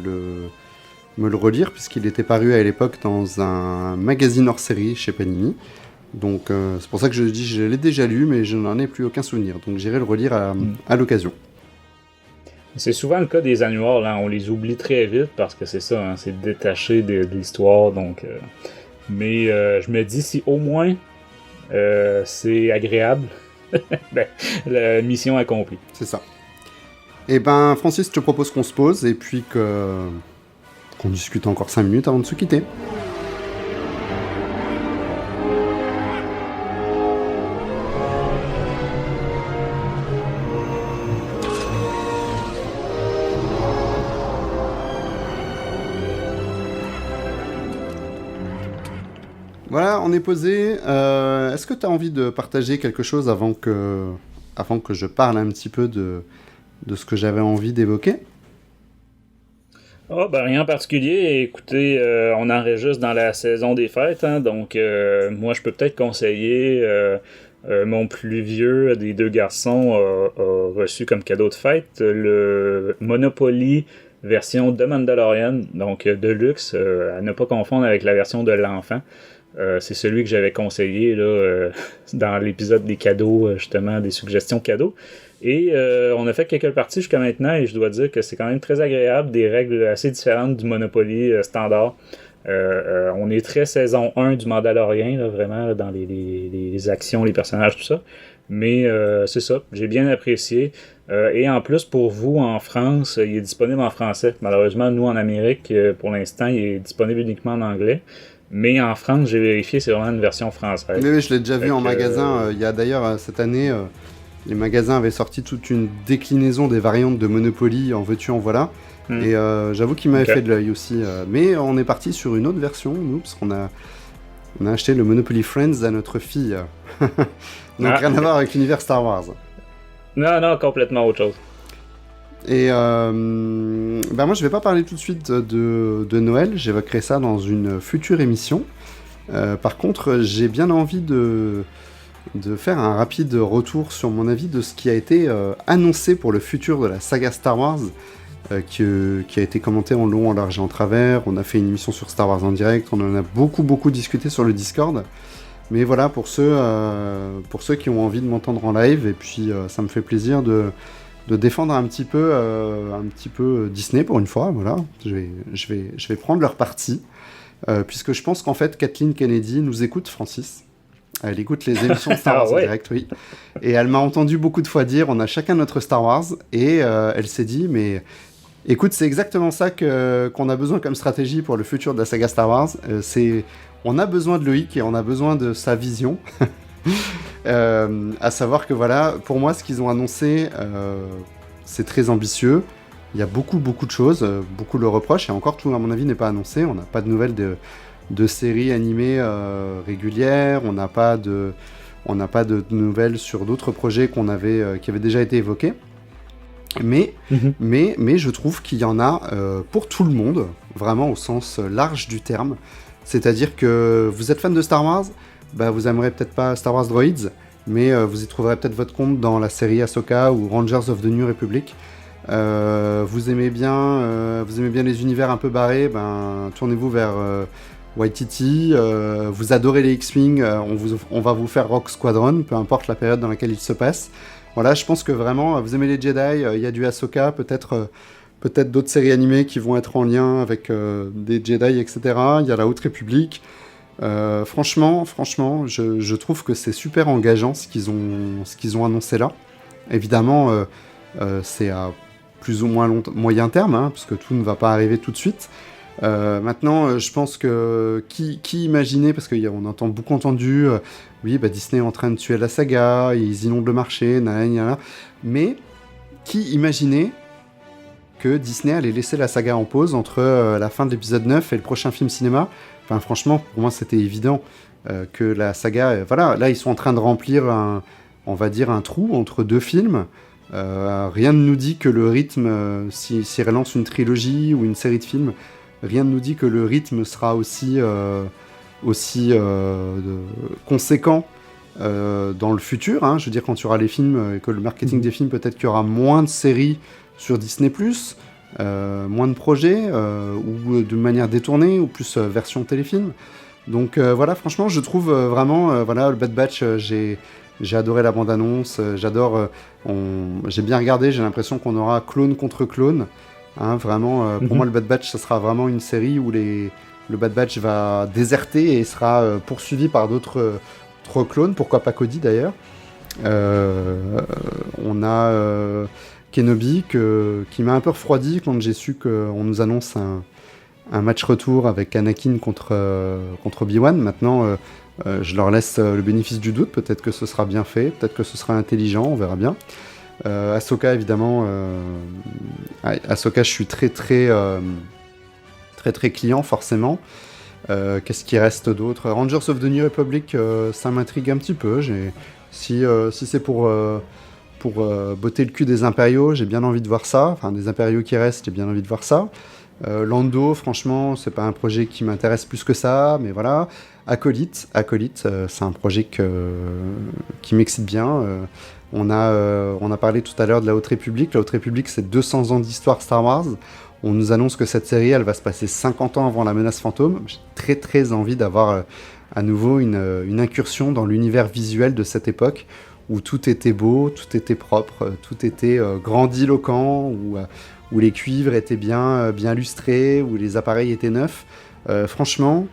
le relire, puisqu'il était paru à l'époque dans un magazine hors série chez Panini. Donc c'est pour ça que je dis je l'ai déjà lu, mais je n'en ai plus aucun souvenir. Donc j'irai le relire à l'occasion. C'est souvent le cas des annuals, hein. On les oublie très vite parce que c'est ça, hein, c'est détaché de l'histoire. Donc, mais je me dis si au moins c'est agréable, ben, la mission accomplie. C'est ça. Et ben Francis, je te propose qu'on se pose et puis qu'on discute encore 5 minutes avant de se quitter. Voilà, on est posé. Est-ce que tu as envie de partager quelque chose avant que avant que je parle un petit peu de ce que j'avais envie d'évoquer. Oh, ben rien en particulier. Écoutez, on enregistre dans la saison des fêtes, hein, donc moi je peux peut-être conseiller mon plus vieux des deux garçons a reçu comme cadeau de fête le Monopoly version de Mandalorian, donc de luxe, à ne pas confondre avec la version de l'enfant. C'est celui que j'avais conseillé là, dans l'épisode des cadeaux, justement, des suggestions cadeaux. Et on a fait quelques parties jusqu'à maintenant et je dois dire que c'est quand même très agréable, des règles assez différentes du Monopoly standard. On est très saison 1 du Mandalorian, là, vraiment, là, dans les actions, les personnages, tout ça. Mais c'est ça, j'ai bien apprécié. Et en plus, pour vous, en France, il est disponible en français. Malheureusement, nous, en Amérique, pour l'instant, il est disponible uniquement en anglais. Mais en France, j'ai vérifié, c'est vraiment une version française. Oui, je l'ai déjà vu en magasin. Il y a d'ailleurs, cette année, les magasins avaient sorti toute une déclinaison des variantes de Monopoly, en veux-tu, en voilà. Et j'avoue qu'il m'avait fait de l'œil aussi. Mais on est parti sur une autre version, nous, parce qu'on a acheté le Monopoly Friends à notre fille. Donc rien à voir avec l'univers Star Wars. Non, complètement autre chose. Et moi je vais pas parler tout de suite de Noël, j'évoquerai ça dans une future émission. Par contre, j'ai bien envie de faire un rapide retour sur mon avis de ce qui a été annoncé pour le futur de la saga Star Wars, qui a été commenté en long, en large et en travers. On a fait une émission sur Star Wars en direct, on en a beaucoup discuté sur le Discord. Mais voilà, pour ceux qui ont envie de m'entendre en live, et puis ça me fait plaisir de défendre un petit peu Disney pour une fois. Voilà, je vais prendre leur parti, puisque je pense qu'en fait Kathleen Kennedy nous écoute, Francis. Elle écoute les émissions de Star Wars en direct, oui. Et elle m'a entendu beaucoup de fois dire on a chacun notre Star Wars, et elle s'est dit mais écoute, c'est exactement ça qu'on a besoin comme stratégie pour le futur de la saga Star Wars. On a besoin de Loïc et on a besoin de sa vision. À savoir que voilà, pour moi, ce qu'ils ont annoncé, c'est très ambitieux. Il y a beaucoup de choses, beaucoup le reprochent, et encore tout, à mon avis, n'est pas annoncé. On n'a pas de nouvelles de séries animées régulières, on n'a pas de nouvelles sur d'autres projets qui avaient déjà été évoqués. Mais je trouve qu'il y en a pour tout le monde, vraiment au sens large du terme. C'est-à-dire que vous êtes fan de Star Wars, vous aimerez peut-être pas Star Wars Droids, mais vous y trouverez peut-être votre compte dans la série Ahsoka ou Rangers of the New Republic. Vous aimez bien les univers un peu barrés, tournez-vous vers Waititi. Vous adorez les X-Wing, on va vous faire Rogue Squadron, peu importe la période dans laquelle il se passe. Voilà, je pense que vraiment, vous aimez les Jedi, il y a du Ahsoka, peut-être d'autres séries animées qui vont être en lien avec des Jedi, etc. Il y a la Haute République. Franchement, je trouve que c'est super engageant ce qu'ils ont annoncé là. Évidemment, c'est à plus ou moins moyen terme, hein, parce que tout ne va pas arriver tout de suite. Maintenant, je pense que qui imaginait, parce qu'on entend beaucoup entendu, oui, Disney est en train de tuer la saga, ils inondent le marché, mais qui imaginait que Disney allait laisser la saga en pause entre la fin de l'épisode 9 et le prochain film cinéma. Enfin, franchement, pour moi, c'était évident que la saga... voilà, là, ils sont en train de remplir un trou entre deux films. Rien ne nous dit que le rythme, s'ils relancent une trilogie ou une série de films, rien ne nous dit que le rythme sera aussi conséquent dans le futur. Hein. Je veux dire, quand il y aura les films et que le marketing des films, peut-être qu'il y aura moins de séries sur Disney+, moins de projets, ou de manière détournée, ou plus version téléfilm. Donc voilà, franchement, je trouve vraiment, le Bad Batch, j'ai adoré la bande-annonce, j'ai bien regardé, j'ai l'impression qu'on aura clone contre clone. Hein, vraiment, pour moi, le Bad Batch, ça sera vraiment une série où le Bad Batch va déserter et sera poursuivi par d'autres clones, pourquoi pas Cody d'ailleurs. On a Kenobi qui m'a un peu refroidi quand j'ai su qu'on nous annonce un match retour avec Anakin contre Obi-Wan. Maintenant, je leur laisse le bénéfice du doute, peut-être que ce sera bien fait, peut-être que ce sera intelligent, on verra bien. Ahsoka, évidemment, Ahsoka, je suis très client, forcément. Qu'est-ce qui reste d'autre? Rangers of the New Republic, ça m'intrigue un petit peu. Si c'est pour pour botter le cul des impériaux, j'ai bien envie de voir ça. Enfin, des impériaux qui restent, j'ai bien envie de voir ça. Lando, franchement, c'est pas un projet qui m'intéresse plus que ça, mais voilà. Acolyte, c'est un projet qui m'excite bien. On a parlé tout à l'heure de la Haute République. La Haute République, c'est 200 ans d'histoire Star Wars. On nous annonce que cette série, elle va se passer 50 ans avant la menace fantôme. J'ai très très envie d'avoir à nouveau une incursion dans l'univers visuel de cette époque, où tout était beau, tout était propre, tout était grandiloquent, où les cuivres étaient bien lustrés, où les appareils étaient neufs. Franchement,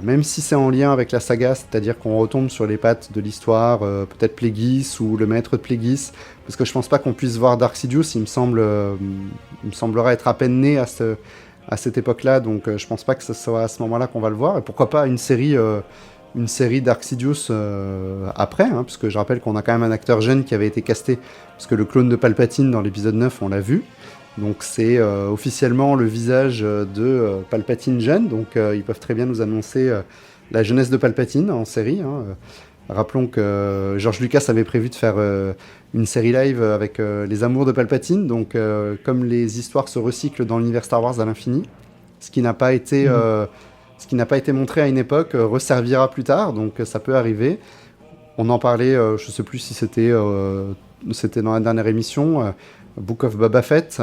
même si c'est en lien avec la saga, c'est-à-dire qu'on retombe sur les pattes de l'histoire, peut-être Plagueis ou le maître de Plagueis, parce que je pense pas qu'on puisse voir Dark Sidious, il me semblera être à peine né à cette époque-là, donc je pense pas que ce soit à ce moment-là qu'on va le voir, et pourquoi pas une série Dark Sidious après, hein, parce que je rappelle qu'on a quand même un acteur jeune qui avait été casté, parce que le clone de Palpatine dans l'épisode 9, on l'a vu. Donc c'est officiellement le visage de Palpatine jeune, donc ils peuvent très bien nous annoncer la jeunesse de Palpatine en série. Hein. Rappelons que George Lucas avait prévu de faire une série live avec les amours de Palpatine, donc comme les histoires se recyclent dans l'univers Star Wars à l'infini, ce qui n'a pas été montré à une époque resservira plus tard, donc ça peut arriver. On en parlait, je ne sais plus si c'était dans la dernière émission, Book of Boba Fett,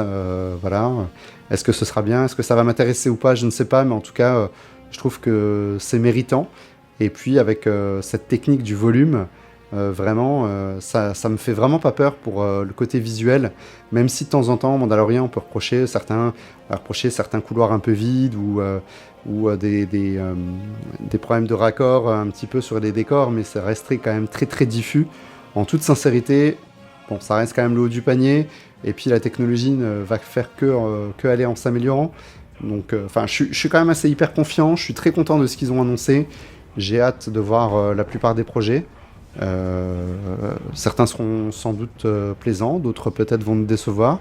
voilà. Est-ce que ce sera bien? Est-ce que ça va m'intéresser ou pas? Je ne sais pas, mais en tout cas, je trouve que c'est méritant. Et puis, avec cette technique du volume, vraiment, ça me fait vraiment pas peur pour le côté visuel, même si de temps en temps, Mandalorian, on peut reprocher certains couloirs un peu vides ou des problèmes de raccord un petit peu sur les décors, mais ça resterait quand même très très diffus. En toute sincérité, bon, ça reste quand même le haut du panier. Et puis la technologie ne va faire que aller en s'améliorant. Donc, je suis quand même assez hyper confiant. Je suis très content de ce qu'ils ont annoncé. J'ai hâte de voir la plupart des projets. Certains seront sans doute plaisants, d'autres peut-être vont nous décevoir.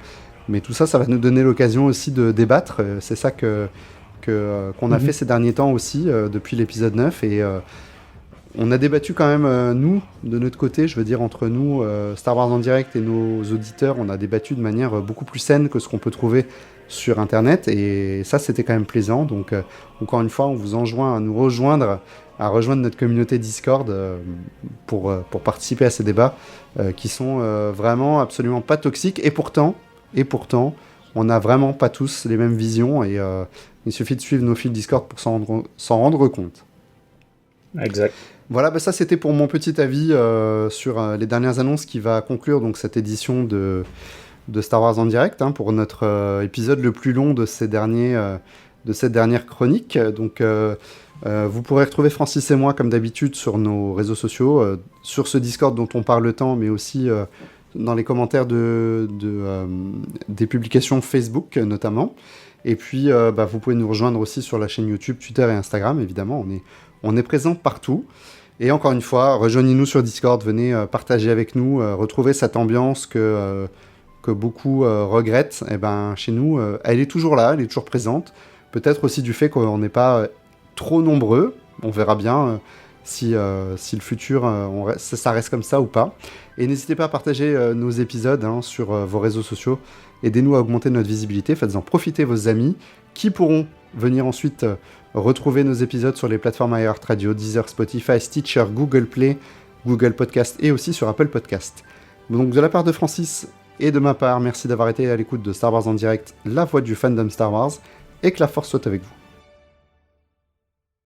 Mais tout ça, ça va nous donner l'occasion aussi de débattre. C'est ça qu'on a fait ces derniers temps aussi, depuis l'épisode 9. Et on a débattu quand même, nous, de notre côté, je veux dire, entre nous, Star Wars en direct et nos auditeurs, on a débattu de manière beaucoup plus saine que ce qu'on peut trouver sur Internet, et ça, c'était quand même plaisant. Donc, encore une fois, on vous enjoint à nous rejoindre, notre communauté Discord pour participer à ces débats qui sont vraiment absolument pas toxiques, et pourtant, on n'a vraiment pas tous les mêmes visions, et il suffit de suivre nos fils Discord pour s'en rendre compte. Exact. Voilà, ça c'était pour mon petit avis sur les dernières annonces qui va conclure donc cette édition de Star Wars en direct, hein, pour notre épisode le plus long de cette dernière chronique. Donc vous pourrez retrouver Francis et moi comme d'habitude sur nos réseaux sociaux, sur ce Discord dont on parle tant, mais aussi dans les commentaires des publications Facebook notamment. Et puis vous pouvez nous rejoindre aussi sur la chaîne YouTube, Twitter et Instagram, évidemment, on est présent partout. Et encore une fois, rejoignez-nous sur Discord, venez partager avec nous, retrouver cette ambiance que beaucoup regrettent. Et chez nous, elle est toujours là, elle est toujours présente. Peut-être aussi du fait qu'on n'est pas trop nombreux. On verra bien si le futur, ça reste comme ça ou pas. Et n'hésitez pas à partager nos épisodes sur vos réseaux sociaux. Aidez-nous à augmenter notre visibilité. Faites-en profiter vos amis qui pourront venir ensuite retrouver nos épisodes sur les plateformes iHeartRadio, Deezer, Spotify, Stitcher, Google Play, Google Podcast et aussi sur Apple Podcast. Donc de la part de Francis et de ma part, merci d'avoir été à l'écoute de Star Wars en direct, la voix du fandom Star Wars, et que la force soit avec vous.